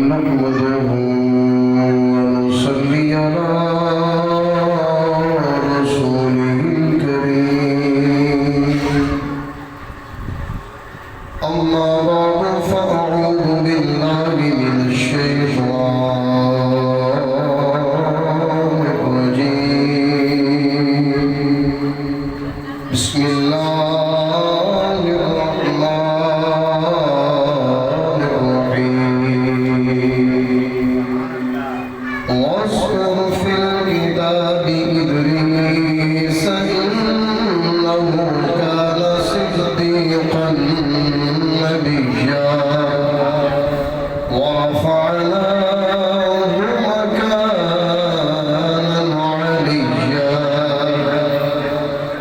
نحمده ونصلي على رسوله الكريم أما بعد فأعوذ بالله من الشيطان الرجيم بسم الله الرحمن الرحيم واذكر في الكتاب إدريس إنه كان صديقا نبيا ورفعناه مكانا عليا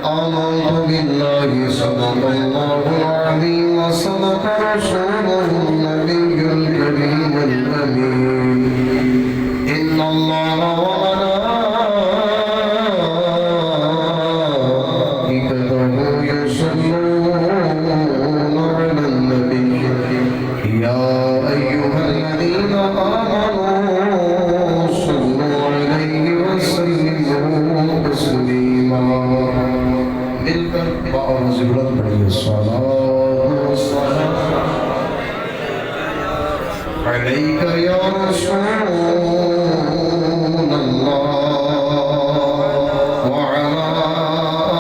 آمنت بالله صدق الله العظيم وصدق رسوله النبي الكريم الأمين إن الله وملائكته يصلون على النبي يا أيها الذين آمنوا صلوا عليه وسلموا تسليما مل کر بآواز بلند پڑھیے الصلاة عليك يا رسول الله وعلى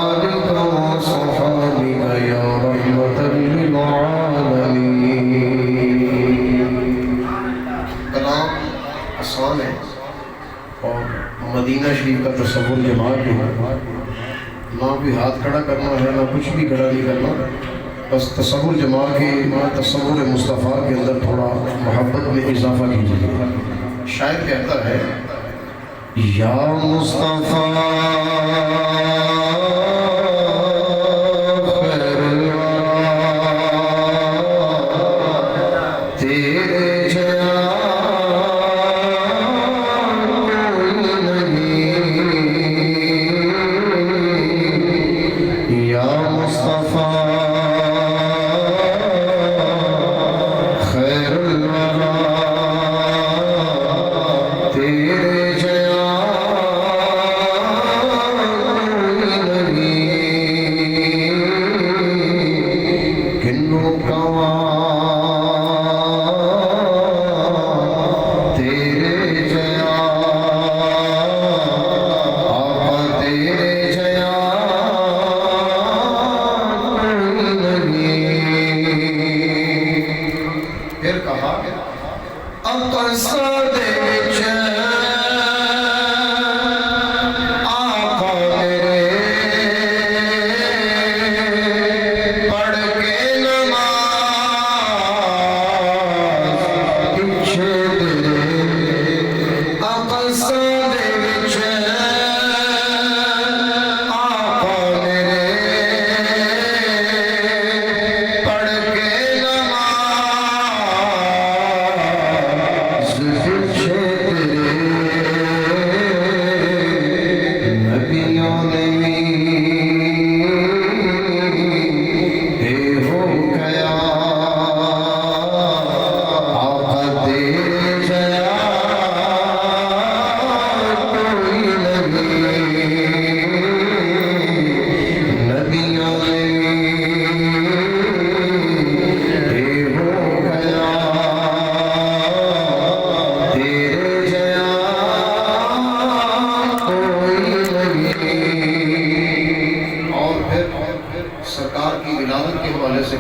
آلك وصحبك يا رحمة للعالمين کلام آسان ہے اور مدینہ شریف کا تصور جماعت بھی ہے نہ بھی ہاتھ کھڑا کرنا ہے نہ کچھ بھی کھڑا نہیں کرنا بس تصور جماعت کے تصور مصطفیٰ کے اندر تھوڑا محبت میں اضافہ کیجیے شاید کہتا ہے یا مصطفیٰ خیر الورا تیرے جیا کوئی نہیں یا مصطفیٰ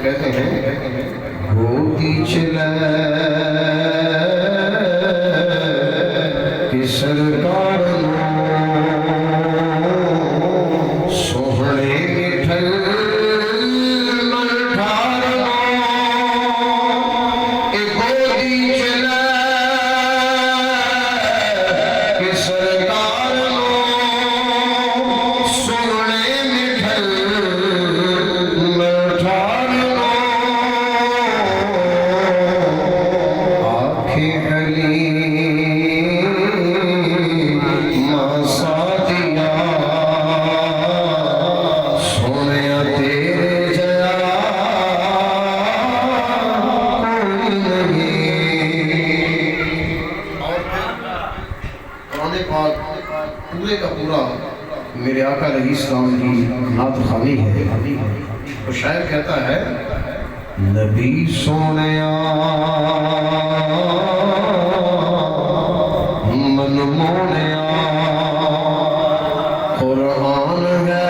کہتے ہیں گوتی چلے قرآن پاک پورے کا پورا میرے آقا علیہ السلام کی نعت خوانی ہے. تو شاعر کہتا ہے نبی سونیا من مونیا قرآن ہے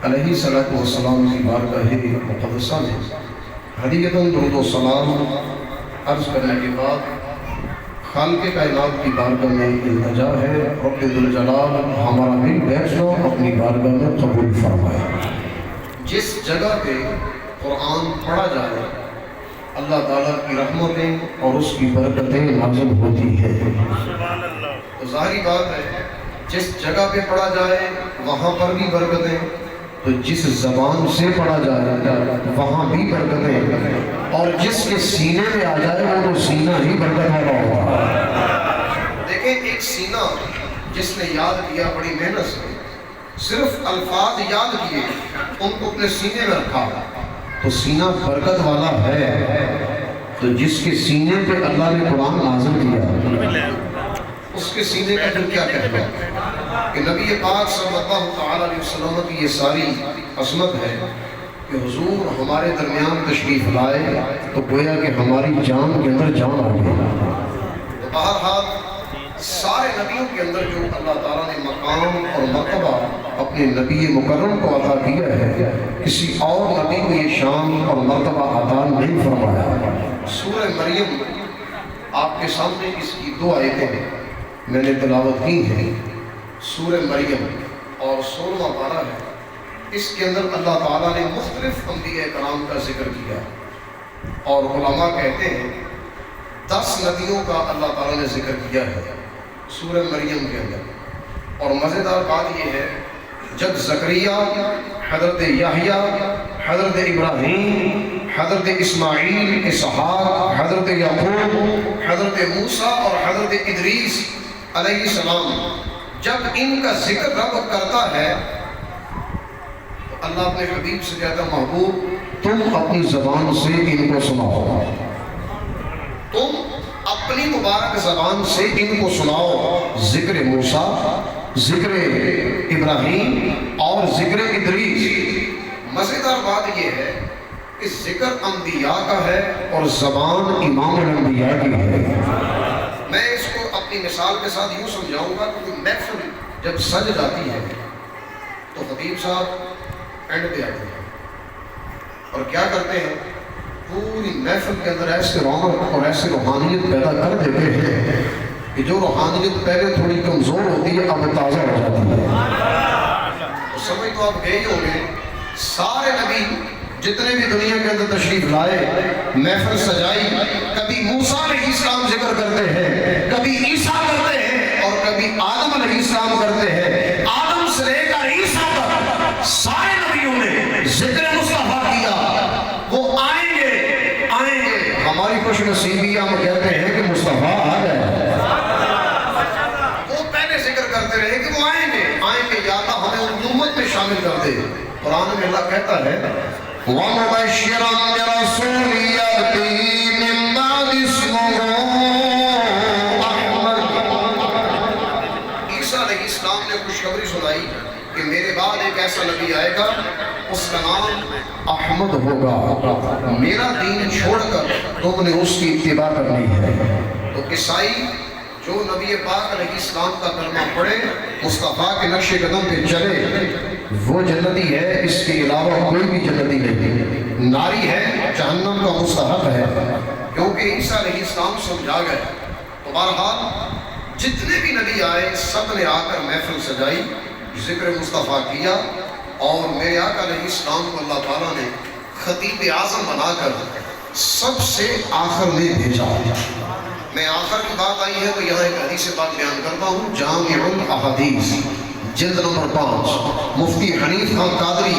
علیہ الصلوۃ والسلام کی بارگاہ مقدسہ میں ہدیۃً درود و سلام عرض کرنے کے بعد خالق کائنات کی بارگاہ میں التجا ہے رب ذوالجلال ہمارا دل بیٹھنا اپنی بارگاہ میں قبول فرمائے. جس جگہ پہ قرآن پڑھا جائے اللہ تعالیٰ کی رحمتیں اور اس کی برکتیں نازل ہوتی ہیں. تو ظاہری بات ہے جس جگہ پہ پڑھا جائے وہاں پر بھی برکتیں، تو جس زبان سے پڑھا جائے وہاں بھی برکتیں، اور جس کے سینے میں آ جائے وہ تو سینہ ہی برکت والا ہوگا. دیکھیں ایک سینہ جس نے یاد کیا بڑی محنت سے، صرف الفاظ یاد کیے ان کو اپنے سینے میں رکھا تو سینہ برکت والا ہے. تو جس کے سینے پہ اللہ نے قرآن نازل کیا اس کے سینے کا پھر کیا کہنا کہ نبی پاک صلی اللہ تعالیٰ علیہ وسلم کی یہ ساری عظمت ہے کہ حضور ہمارے درمیان تشریف لائے تو گویا کہ ہماری جان کے اندر جان آ گئی. تو بہرحال سارے نبیوں کے اندر جو اللہ تعالیٰ نے مقام اور مرتبہ اپنے نبی مکرم کو عطا کیا ہے کسی اور نبی کو یہ شان اور مرتبہ عطا نہیں فرمایا. سورہ مریم آپ کے سامنے اس کی 2 آیتیں میں نے تلاوت کی ہیں. سورہ مریم اور 16واں پارہ ہے. اس کے اندر اللہ تعالیٰ نے مختلف انبیاء کرام کا ذکر کیا اور علماء کہتے ہیں 10 نبیوں کا اللہ تعالیٰ نے ذکر کیا ہے سورہ مریم کے اندر. اور مزیدار بات یہ ہے جب زکریا، حضرت یحییٰ، حضرت ابراہیم، حضرت اسماعیل، اسحاق، حضرت یعقوب، حضرت موسیٰ اور حضرت ادریس علیہ السلام جب ان کا ذکر رب کرتا ہے تو اللہ اپنے حبیب سے کہتا محبوب تم اپنی زبان سے ان کو سناؤ، تم اپنی مبارک زبان سے ان کو سناؤ. ذکر موسیٰ، ذکر ابراہیم اور ذکر ادریس. مزیدار بات یہ ہے کہ ذکر انبیاء کا ہے اور زبان امام الانبیاء کی ہے. میں اس کو اپنی مثال کے ساتھ یوں سمجھاؤں گا کہ محفل جب سج جاتی ہے تو خطیب صاحب اینڈ پہ آتے ہیں اور کیا کرتے ہیں پوری محفل کے اندر ایسے رونق اور ایسے روحانیت پیدا کر دیتے ہیں کہ جو روحانیت پہلے تھوڑی کمزور ہوتی ہے اب تازہ ہو جاتی ہے. تو سمجھ تو آپ گئے ہی ہوں گے سارے نبی جتنے بھی دنیا کے اندر تشریف لائے محفل سجائی، کبھی موسیٰ علیہ السلام ذکر کرتے ہیں، کبھی عیسیٰ کرتے ہیں اور کبھی آدم علیہ السلام کرتے ہیں. آدم سے لے کر عیسیٰ تک سارے نبیوں نے ذکر مصطفیٰ کیا. وہ آئیں گے ہماری خوش نصیبی ہم کہتے ہیں کہ مصطفیٰ آ گئے. وہ پہلے ذکر کرتے رہے کہ وہ آئیں گے یا اللہ ہمیں ان امت میں شامل کر دے. قرآن میں اللہ کہتا ہے وَمُبَشِّرًا بِرَسُولٍ يَأْتِي مِن بَعْدِ اسْمُهُ أَحْمَدُ. عیسیٰ علیہ السلام نے خوشخبری سنائی کہ میرے بعد ایک ایسا نبی آئے گا اس کا نام احمد ہوگا. میرا دین چھوڑ کر تم نے اس کی اتباع کرنی ہے. تو عیسائی جو نبی پاک علیہ السلام کا کلمہ پڑھے مصطفیٰ کے نقش قدم پہ چلے وہ جنتی ہے، اس کے علاوہ کوئی بھی جنتی نہیں، ناری ہے، جہنم کا مستحق ہے، کیونکہ عیسیٰ علیہ السلام سمجھا گئے۔ تو بہرحال جتنے بھی نبی آئے سب نے آ کر محفل سجائی، ذکر مصطفیٰ کیا، اور میرے آقا علیہ السلام کو اللہ تعالیٰ نے خطیب اعظم بنا کر سب سے آخر میں بھیجا۔ میں آخر کی بات آئی ہے تو یہاں ایک حدیث بات بیان کرتا ہوں، جامع الاحادیث جلد نمبر 5، مفتی حنیف خان قادری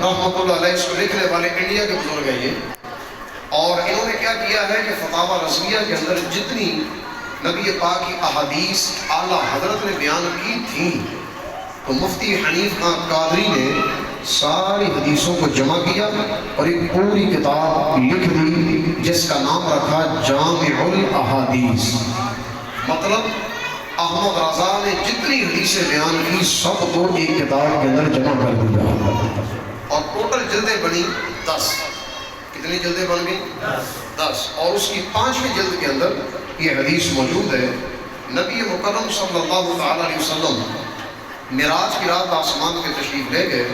رحمۃ اللہ علیہ، اس کو لکھنے والے انڈیا کے بزرگ ہیں یہ، اور انہوں نے کیا کیا ہے کہ فتاوی رضویہ کے اندر جتنی نبی پاک کی احادیث اعلیٰ حضرت نے بیان کی تھیں، تو مفتی حنیف خان قادری نے ساری حدیثوں کو جمع کیا اور ایک پوری کتاب لکھ دی جس کا نام رکھا جامع الاحادیث۔ مطلب احمد رضا نے جتنی حدیثیں بیان کی سب کو ایک کتاب کے اندر جمع کر دیا، اور ٹوٹل جلدیں بنی 10۔ کتنی جلدیں بن گئی؟ 10۔ اور اس کی 5ویں جلد کے اندر یہ حدیث موجود ہے، نبی مکرم صلی اللہ تعالیٰ علیہ وسلم معراج کی رات آسمان پہ تشریف لے گئے،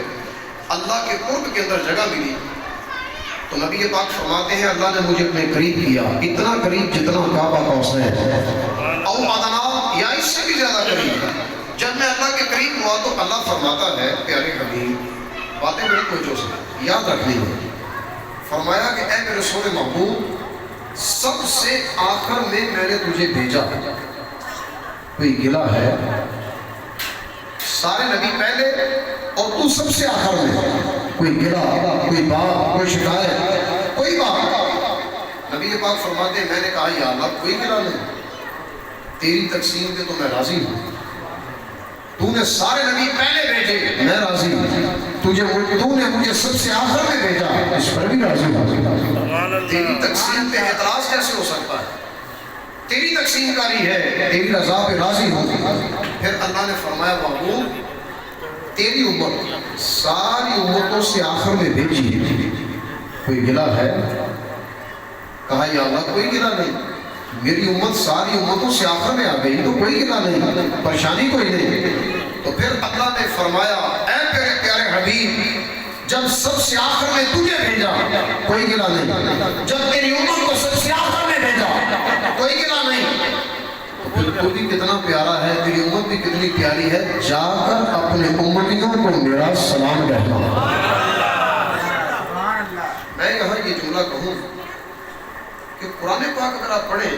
اللہ کے قرب کے اندر جگہ ملی تو نبی پاک فرماتے ہیں اللہ نے مجھے اپنے قریب کیا، اتنا قریب جتنا کعبہ کا حسن ہے، او ادنا، یا اس سے بھی زیادہ قریب۔ جب میں اللہ کے قریب ہوا تو اللہ فرماتا ہے پیارے حبیب، باتیں بڑی توجہ سے یاد رکھنی ہے، فرمایا کہ اے میرے سونے محبوب، سب سے آخر میں نے تجھے بھیجا۔ کوئی گلہ ہے؟ سارے نبی پہلے اور تو سب سے آخر میں، کوئی گلہ، کوئی بات، کوئی شکایت، کوئی بات؟ نبی پاک فرماتے ہیں میں نے کہا یا اللہ کوئی گلہ نہیں، تیری تقسیم پہ تو میں راضی ہوں، تو نے سارے نبی پہلے بھیجے میں راضی ہوں، تو نے مجھے سب سے آخر میں بھیجا اس پر بھی راضی ہوں، تیری تقسیم پہ اعتراض کیسے ہو سکتا ہے؟ تیری تقسیم کاری ہے، تیری رضا پہ راضی ہوں۔ پھر اللہ نے فرمایا محبوب تیری امت ساری امتوں سے آخر میں بھیجی، کوئی گلہ ہے؟ کہا یا اللہ کوئی گلہ نہیں، میری امت ساری امتوں سے آخر میں آ گئی تو کوئی گلہ نہیں، پریشانی کوئی نہیں۔ تو پھر اللہ نے فرمایا اے میرے پیارے حبیب، جب سب سے آخر میں تجھے بھیجا کوئی گلہ نہیں، جب تیری امت کو سب سے آخر میں بھیجا کوئی گلہ نہیں، پھر تو بھی کتنا پیارا ہے، تیری امت بھی کتنی پیاری ہے، جا کر اپنے امتیوں کو میرا سلام کہنا۔ میں یہاں یہ جملہ کہوں کہ قرآن پاک اگر آپ پڑھیں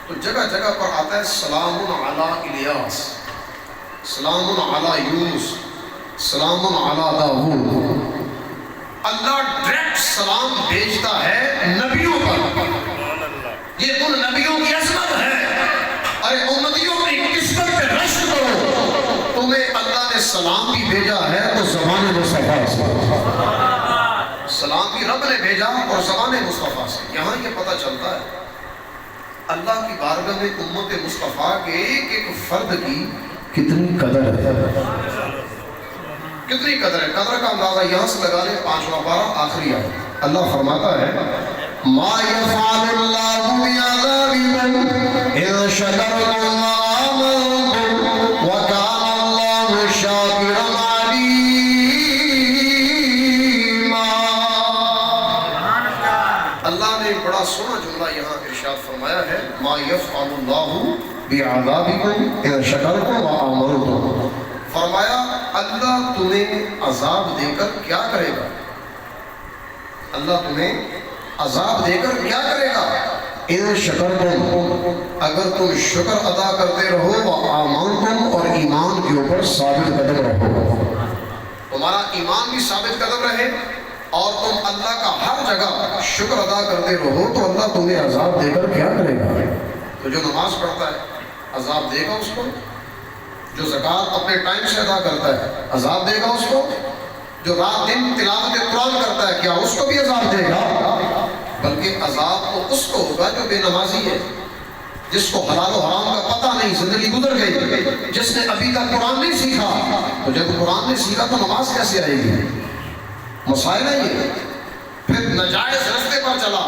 تو جگہ جگہ پر آتا ہے سلام علی الیاس، سلام علی یونس، سلام علی داؤد۔ اللہ ڈائریکٹ سلام بھیجتا ہے نبیوں پر، یہ ان نبیوں کی عظمت ہے۔ ارے امتیوں کی قسمت پہ رشک کرو، تمہیں اللہ نے سلام بھی بھیجا ہے تو زبان مصطفیٰ سے، سلام بھی رب نے بھیجا اور زبان مصطفیٰ سے۔ یہاں یہ پتہ چلتا ہے اللہ کی بارگاہ میں امت مصطفیٰ کے ایک ایک فرد کی کتنی قدر ہے، کتنی قدر ہے۔ قدر کا اندازہ یہاں سے لگا لیں 5واں پارہ آخری آیت، اللہ فرماتا ہے ما يفعل الله بعذابكم إن شكرتم وآمنتم وكان الله شاكرا عليما۔ اللہ نے بڑا سونا جملہ یہاں ارشاد فرمایا ہے، ما يفعل الله بعذابكم إن شكرتم وآمنتم، فرمایا اللہ تمہیں عذاب دے کر کیا کرے گا، اللہ تمہیں عذاب دے کر کیا کرے گا، ان شکرتم، اگر تم شکر ادا کرتے رہو، وآمنتم، اور ایمان کے اوپر ثابت قدم رہو، تمہارا ایمان بھی ثابت قدم رہے اور تم اللہ کا ہر جگہ شکر ادا کرتے رہو تو اللہ تمہیں عذاب دے کر کیا کرے گا۔ تو جو نماز پڑھتا ہے عذاب دے گا اس کو، جو زکوٰۃ اپنے ٹائم سے ادا کرتا ہے عذاب دے گا اس کو، جو رات دن تلاوت قرآن کرتا ہے کیا اس کو بھی عذاب دے گا؟ بلکہ عذاب تو اس کو ہوگا جو بے نمازی ہے، جس کو حلال و حرام کا پتہ نہیں، زندگی گزر گئی، جس نے ابھی تک قرآن نہیں سیکھا، تو جب قرآن نہیں سیکھا تو نماز کیسے آئے گی؟ مسائل ہے یہ۔ پھر ناجائز رستے پر چلا،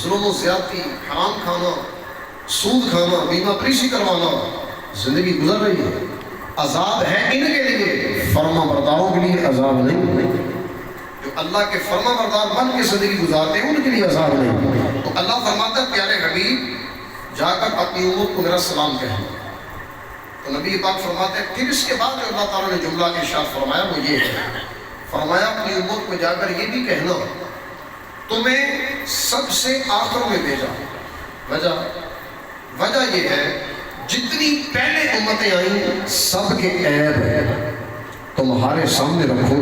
ظلم و زیادتی، حرام کھانا، سود کھانا، بیمہ پریشی کروانا، زندگی گزر رہی ہے، عذاب ہے ان کے لیے، فرما برداروں کے لیے عذاب نہیں۔ جو اللہ کے فرما بردار بن کے زندگی گزارتے ہیں ان کے لیے عذاب نہیں۔ تو اللہ فرماتا ہے پیارے حبیب جا کر اپنی امت کو میرا سلام کہنا۔ تو نبی پاک فرماتے ہیں پھر اس کے بعد جو اللہ تعالیٰ نے جملہ ارشاد فرمایا وہ یہ ہے، فرمایا اپنی امت کو جا کر یہ بھی کہنا تمہیں سب سے آخر میں بھیجا۔ وجہ یہ ہے جتنی پہلے امتیں آئیں سب کے عیب تمہارے سامنے رکھو،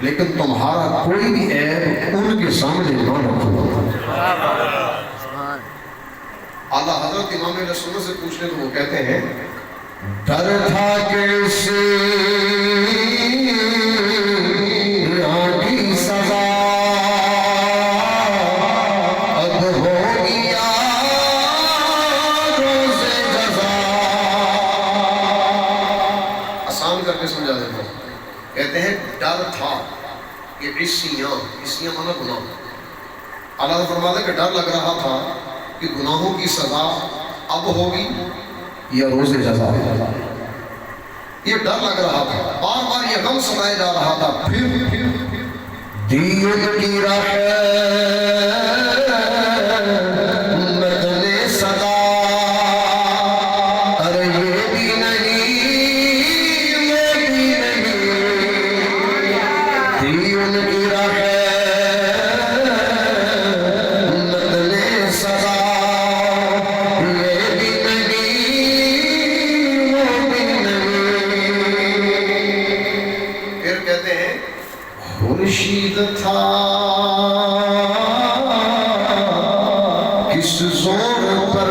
لیکن تمہارا کوئی بھی عیب ان کے سامنے نہ رکھو۔ اعلیٰ حضرت امام علیہ السنت سے پوچھنے تو وہ کہتے ہیں ڈر تھا کیسے آگی سزا اب ہو گیا روز جزا۔ آسان کر کے سمجھا دیتا ہوں، کہتے ہیں ڈر تھا کہ عصیاں مانا گناہ، اللہ فرماتا ہے کہ ڈر لگ رہا تھا کہ گناہوں کی سزا اب ہوگی یا روز جزا۔ یہ ڈر لگ رہا تھا، بار بار یہ غم سنایا جا رہا تھا۔ پھر دین کی راہ مدن صدا، ارے یہ بھی نہیں یہ بھی نہیں، دین کی راہ خورشید تھا کس زور پر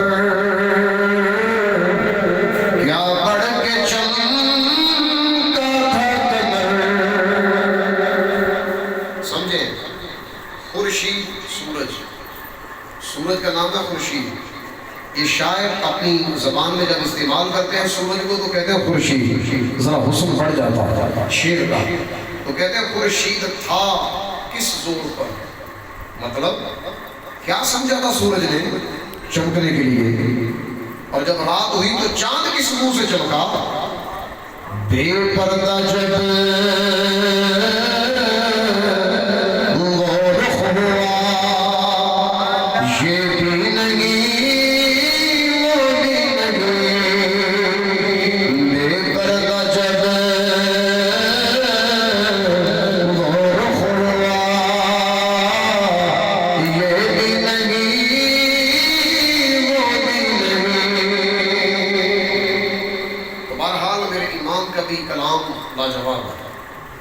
کیا بڑھ کے چمکا تھا قمر۔ سمجھیں، خورشید سورج کا نام ہے خورشید۔ یہ شاعر اپنی زبان میں جب استعمال کرتے ہیں سورج کو تو کہتے ہیں خورشید، ذرا حسن بڑھ جاتا ہے شعر کا، تو کہتے ہیں خورشید تھا کس زور پر، مطلب کیا سمجھا تھا سورج نے چمکنے کے لیے، اور جب رات ہوئی تو چاند کس منہ سے چمکا، بے پردہ جب غور ہوا یہ بھی نہیں وہ بھی نہیں، بے پردہ جب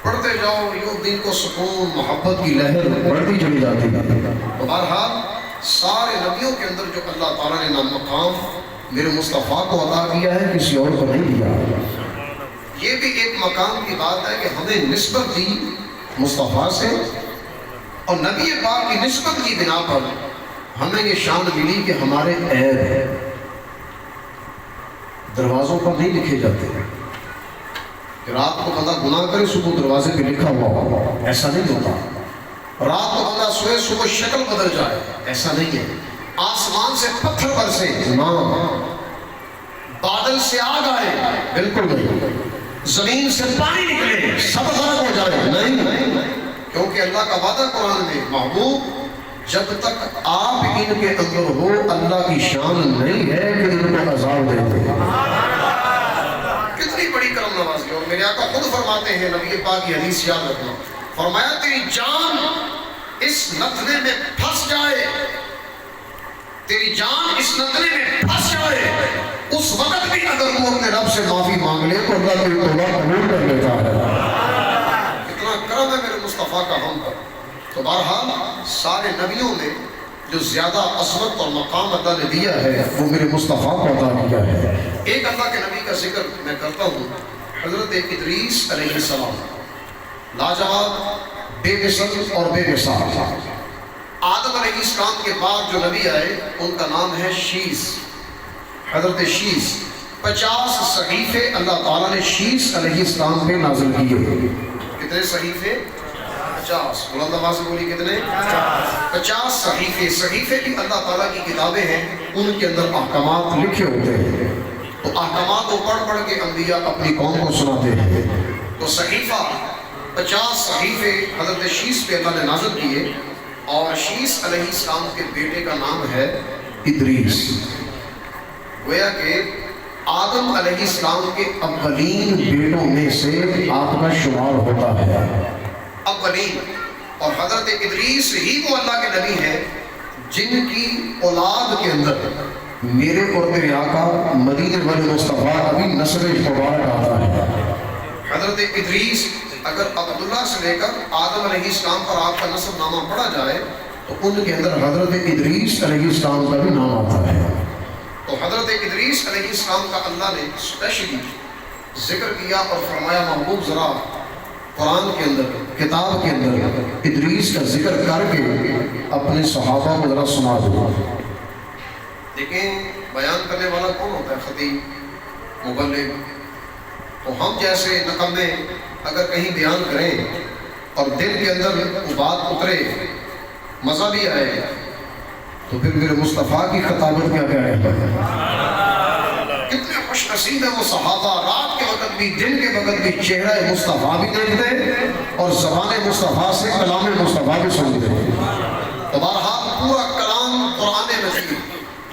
پڑھتے جاؤ یوں دل کو سکون محبت کی لہر بڑھتی چلی جاتی ہے۔ تو بہرحال سارے نبیوں کے اندر جو اللہ تعالیٰ نے نام مقام میرے مصطفیٰ کو عطا کیا ہے کسی اور کو نہیں دیا۔ یہ بھی ایک مقام کی بات ہے کہ ہمیں نسبت دی مصطفیٰ سے، اور نبی پاک کی نسبت کی بنا پر ہمیں یہ شان ملی کہ ہمارے عیب دروازوں پر نہیں لکھے جاتے ہیں کہ رات کو بندہ گناہ کرے صبح دروازے پہ لکھا ہوا، ایسا نہیں ہوتا۔ رات کو بندہ سوئے صبح شکل بدل جائے، ایسا نہیں ہے۔ آسمان سے پتھر برسے، بادل سے آگ آئے، بالکل نہیں۔ زمین سے پانی نکلے، سب غرق ہو جائے، نہیں، کیونکہ اللہ کا وعدہ قرآن میں محبوب جب تک آپ ان کے اندر ہو اللہ کی شان نہیں ہے کہ ان کو عذاب دیتے ہیں۔ کتنی بڑی کرم نوازی، اور میرے آقا خود فرماتے ہیں، نبی پاک کی حدیث یاد رکھنا، فرمایا تیری جان اس نتنے میں پھنس جائے، تیری جان اس نتنے میں پھنس جائے، اس وقت بھی اگر وہ اپنے رب سے معافی مانگ لے تو اللہ تیری توبہ قبول کر لیتا ہے۔ اتنا کرم ہے میرے مصطفیٰ کا ہم پر۔ تو بہرحال سارے نبیوں میں جو زیادہ عظمت اور مقام اللہ نے دیا ہے وہ میرے مصطفیٰ کو عطا کیا ہے۔ ایک اللہ کے نبی کا ذکر میں کرتا ہوں، حضرت ادریس علیہ السلام، لاجواب، بے مثل اور بے مثال۔ آدم علیہ السلام کے بعد جو نبی آئے ان کا نام ہے شیس، حضرت شیس۔ 50 صحیفے اللہ تعالیٰ نے شیس علیہ السلام پہ نازل کیے۔ کتنے صحیفے؟ 50۔ بلند آواز سے بولی کتنے؟ 50 صحیفے۔ صحیفے بھی اللہ تعالیٰ کی کتابیں ہیں، ان کے اندر احکامات لکھے ہوتے ہیں۔ تو احکامات کو پڑھ پڑھ کے انبیاء اپنی قوم کو سناتے ہیں۔ تو صحیفہ 50 صحیفے حضرت شیس پہ اللہ نے نازل کیے، اور شیس علیہ السلام کے بیٹے کا نام ہے ادریس۔ گویا کہ آدم علیہ السلام کے اولین بیٹوں میں سے آپ کا شمار ہوتا ہے، اولین۔ اور حضرت ادریس ہی وہ اللہ کے نبی ہیں جن کی اولاد کے اندر میرے اور میرے آقا مدینے والے مصطفیٰ ابھی نسل مبارک آتا ہے۔ حضرت ادریس اگر عبداللہ سے لے کر آدم علیہ السلام پر آپ کا نسب نامہ پڑھا جائے تو ان کے اندر حضرت ادریس علیہ السلام کا بھی نام آتا ہے۔ تو حضرت ادریس علیہ السلام کا اللہ نے اسپیشلی ذکر کیا اور فرمایا محبوب ذرا قرآن کے اندر، کتاب کے اندر ادریس کا ذکر کر کے اپنے صحابہ کو ذرا سنا دو۔ دیکھیں بیان کرنے والا کون ہوتا ہے؟ خطیب، مبلغ۔ تو ہم جیسے نقمے اگر کہیں بیان کریں اور دل کے اندر وہ بات اترے، مزہ بھی آئے، تو پھر میرے مصطفیٰ کی خطابت کیا کہے؟ کتنے خوش نصیب ہیں وہ صحابہ، رات کے وقت بھی دن کے وقت بھی چہرہ مصطفیٰ بھی دیکھتے اور زبان مصطفیٰ سے کلام مصطفیٰ بھی سنتے۔ تو بہرحال پورا کلام قرآن مجید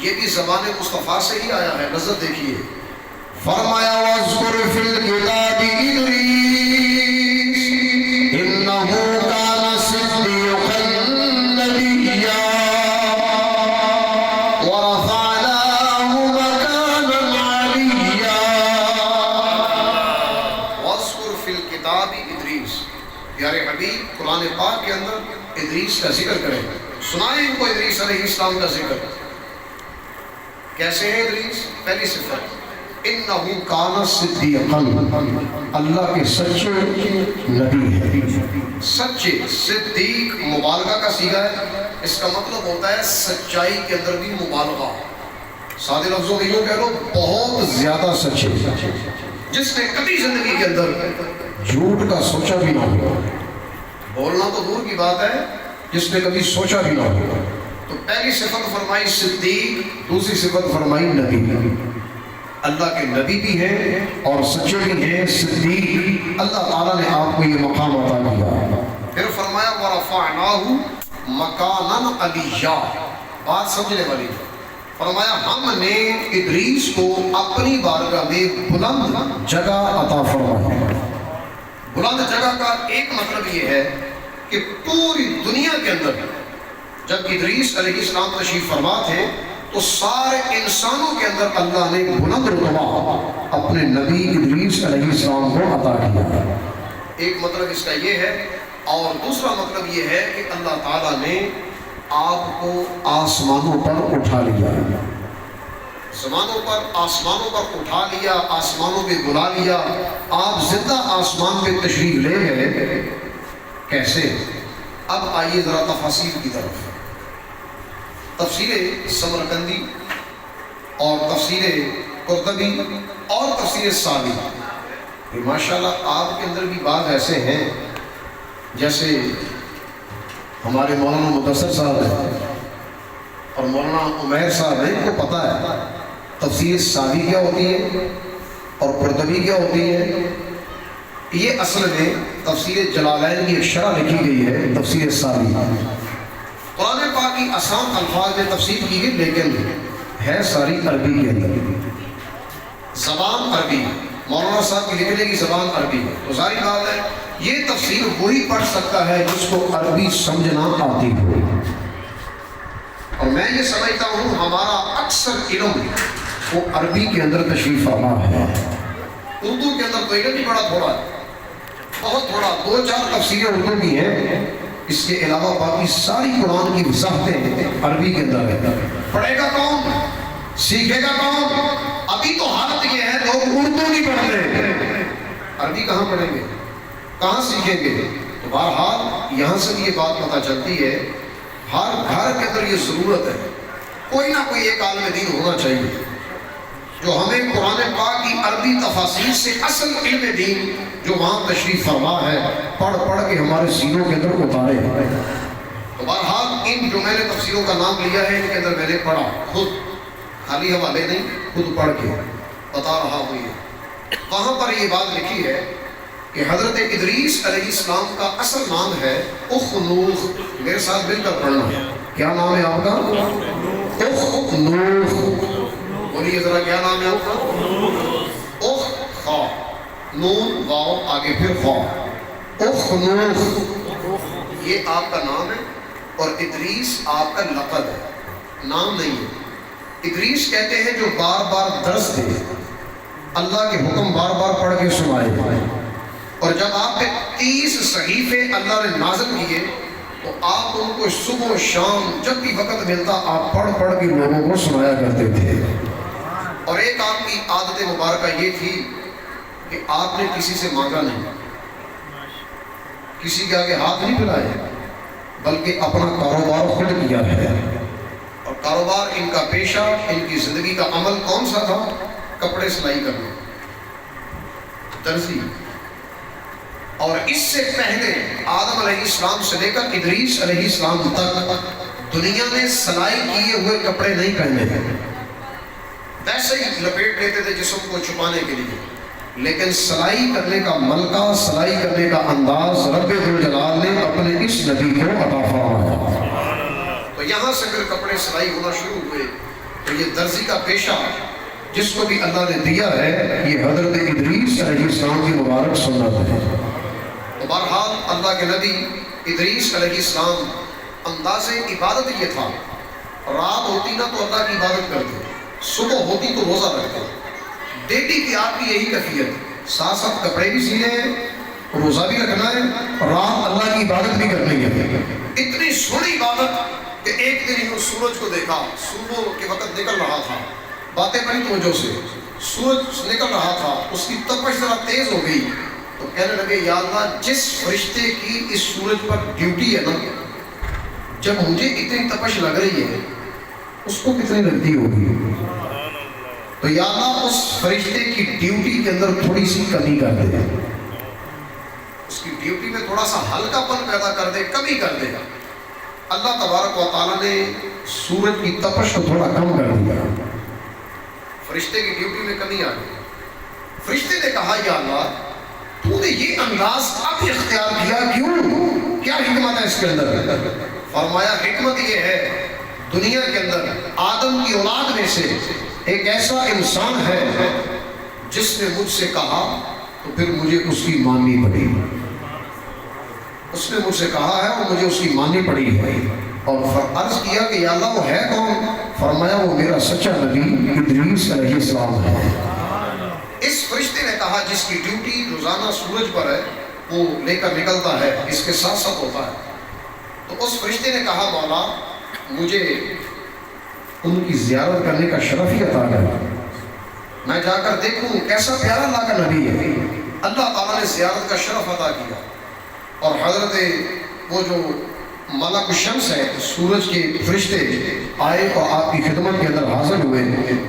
یہ بھی زبان مصطفیٰ سے ہی آیا ہے۔ نظر دیکھیے، فرمایا وَاذْكُرْ فِي الْكِتَابِ إِدْرِيسَ إِنَّهُ كَانَ صِدِّيقًا نَبِيًّا وَرَفَعْنَاهُ مَكَانًا عَلِيًّا۔ وَاذْكُرْ فِي الْكِتَابِ إِدْرِيسَ، پیارے حبیب قرآن پاک کے اندر ادریس کا ذکر کریں، سنائیں ان کو ادریس علیہ السلام کا ذکر۔ کیسے ہے ادریس؟ پہلی صفت انہو کان صدیقا، اللہ کے سچے نبی ہے۔ سچے، صدیق مبالغہ کا صیغہ ہے، اس کا مطلب ہوتا ہے سچائی کے اندر بھی مبالغہ۔ سادے لفظوں میں یوں کہہ لو، بہت زیادہ سچے، جس نے کبھی زندگی کے اندر جھوٹ کا سوچا بھی نہ ہو۔ بولنا تو دور کی بات ہے، جس نے کبھی سوچا بھی نہ ہو۔ تو پہلی صفت فرمائی صدیق، دوسری صفت فرمائی نبی۔ اللہ کے نبی بھی ہیں اور سچے بھی ہیں، صدیق۔ اللہ تعالیٰ نے آپ کو یہ مقام عطا کیا۔ پھر فرمایا وَرَفَعْنَاهُ مَكَانًا عَلِيًّا، بات سمجھنے والی۔ فرمایا ہم نے ادریس کو اپنی بارگاہ میں بلند جگہ عطا فرمایا۔ بلند جگہ کا ایک مطلب یہ ہے کہ پوری دنیا کے اندر جب ادریس علیہ السلام تشریف فرما تھے تو سارے انسانوں کے اندر اللہ نے بلند رتبہ اپنے نبی ادریس علیہ السلام کو عطا کیا۔ ایک مطلب اس کا یہ ہے، اور دوسرا مطلب یہ ہے کہ اللہ تعالیٰ نے آپ کو آسمانوں پر اٹھا لیا، آسمانوں پر اٹھا لیا، آسمانوں پہ بلا لیا۔ آپ زندہ آسمان پہ تشریف لے گئے، کیسے؟ اب آئیے ذرا تفاصیل کی طرف۔ تفسیر سمرقندی اور تفسیر قرطبی اور تفسیر سعدی، ماشاءاللہ آپ کے اندر بھی بعض ایسے ہیں، جیسے ہمارے مولانا مدثر صاحب ہیں اور مولانا عمیر صاحب ہیں، ان کو پتہ ہے تفسیر سعدی کیا ہوتی ہے اور قرطبی کیا ہوتی ہے۔ یہ اصل میں تفسیر جلالین کی ایک شرح لکھی گئی ہے، تفسیر سعدی۔ قرآن پاک کی آسان الفاظ میں تفسیر کی گئی، لیکن ہے ساری عربی کے اندر، زبان عربی، مولانا صاحب کی لکھنے کی زبان عربی ہے۔ تو ظاہر بات ہے یہ تفسیر وہی پڑھ سکتا ہے جس کو عربی سمجھنا آتی ہو، اور میں یہ سمجھتا ہوں ہمارا اکثر علم وہ عربی کے اندر تشریف فرما ہے۔ اردو کے اندر تو علم بھی بڑا تھوڑا ہے، بہت تھوڑا، 2-4 تفسیریں اردو کی ہیں، اس کے علاوہ باقی ساری قرآن کی وضاحتیں عربی کے اندر ہے۔ پڑھے گا کون؟ سیکھے گا کون؟ ابھی تو حالت یہ ہے لوگ اردو نہیں پڑھ رہے، عربی کہاں پڑھیں گے، کہاں سیکھیں گے؟ تو بہرحال یہاں سے یہ بات پتہ چلتی ہے، ہر گھر کے اندر یہ ضرورت ہے، کوئی نہ کوئی ایک عالم دین ہونا چاہیے جو ہمیں قرآن پاک کی عربی تفاسیر سے اصل علم دین جو وہاں تشریف فرما ہے پڑھ کے ہمارے سینوں کے اندر اتارے۔ تو بہرحال ان جو میں نے تفسیروں کا نام لیا ہے، ان کے اندر میں نے پڑھا خود، خالی حوالے نہیں، خود پڑھ کے۔ بتا رہا ہوں یہ، وہاں پر یہ بات لکھی ہے کہ حضرت ادریس علیہ السلام کا اصل نام ہے اخنوخ۔ میرے ساتھ مل کر پڑھنا، کیا نام ہے آپ کا؟ اخنوخ۔ بولیے ذرا، کیا نام ہے آپ کا؟ اخ خا، نون واو آگے پھر خا، اخنوخ یہ آپ کا نام ہے، اور ادریس آپ کا لقب ہے، نام نہیں ہے۔ ادریس کہتے ہیں جو بار بار درس دے، اللہ کے حکم بار بار پڑھ کے سنائے، اور جب آپ پہ 30 صحیفے اللہ نے نازل کیے تو آپ ان کو صبح و شام جب بھی وقت ملتا آپ پڑھ پڑھ کے لوگوں کو سنایا کرتے تھے۔ اور ایک آپ کی عادت مبارکہ یہ تھی کہ آپ نے کسی سے مانگا نہیں، کسی کے آگے ہاتھ نہیں پھیلائے، بلکہ اپنا کاروبار خود کیا ہے۔ اور کاروبار ان کا پیشہ، ان کی زندگی کا عمل کون سا تھا؟ کپڑے سلائی کرنا، درزی۔ اور اس سے پہلے آدم علیہ السلام سے لے کر ادریس علیہ السلام تک دنیا میں سلائی کیے ہوئے کپڑے نہیں پہنے ہیں، ویسے ہی لپیٹ لیتے تھے جسم کو چھپانے کے لیے، لیکن سلائی کرنے کا ملکہ، سلائی کرنے کا انداز رب ذوالجلال نے اپنے اس نبی کو عطا فرمایا۔ تو یہاں سے پھر کپڑے سلائی ہونا شروع ہوئے۔ تو یہ درزی کا پیشہ جس کو بھی اللہ نے دیا ہے، یہ حضرت ادریس علیہ السلام کی مبارک سنت ہے۔ تو بہرحال اللہ کے نبی ادریس علیہ السلام انداز عبادت یہ تھا، رات ہوتی نا تو اللہ کی عبادت کرتے، صبح ہوتی تو روزہ رکھتے، ڈیلی کی آپ کی یہی کیفیت، ساتھ ساتھ کپڑے بھی سینے ہیں، روزہ بھی رکھنا ہے، رات اللہ کی عبادت بھی کرنی ہے۔ اتنی سونی عبادت کہ ایک دن ہی سورج کو دیکھا، صبح کے وقت نکل رہا تھا، باتیں بڑی توجہ سے، سورج نکل رہا تھا، اس کی تپش ذرا تیز ہو گئی، تو کہنے لگے یا اللہ جس فرشتے کی اس سورج پر ڈیوٹی ہے نا، جب مجھے اتنی تپش لگ رہی ہے اس کو کتنی لگتی ہوگی، تو یا اللہ اس فرشتے کی ڈیوٹی کے اندر تھوڑی سی کمی کر دے، اس کی ڈیوٹی میں تھوڑا سا ہلکا پن پیدا کر دے، کمی کر دے گا۔ اللہ تبارک و تعالیٰ نے سورج کی تپش کو تھوڑا کم کر دیا، فرشتے کی ڈیوٹی میں کمی آ گئی۔ فرشتے نے کہا یا اللہ تو نے یہ انداز اب اختیار کیا کیوں؟ کیا حکمت ہے اس کے اندر؟ فرمایا حکمت یہ ہے، دنیا کے اندر آدم کی اولاد میں سے ایک ایسا انسان ہے جس نے مجھ سے کہا تو پھر مجھے اس کی ماننی پڑی، اس نے مجھ سے کہا ہے اور مجھے اس کی ماننی پڑی ہے۔ اور عرض کیا کہ یا اللہ وہ ہے کون؟ فرمایا وہ میرا سچا نبی ادریس علیہ السلام ہے۔ اس فرشتے نے کہا جس کی ڈیوٹی روزانہ سورج پر ہے وہ لے کر نکلتا ہے، اس کے ساتھ ساتھ ہوتا ہے، تو اس فرشتے نے کہا مولا مجھے ان کی زیارت کرنے کا شرف ہی عطا کر، میں جا کر دیکھوں کیسا پیارا اللہ کا نبی ہے۔ اللہ تعالیٰ نے زیارت کا شرف عطا کیا، اور حضرت وہ جو ملک الشمس ہے، سورج کے فرشتے آئے اور آپ کی خدمت کے اندر حاضر ہوئے،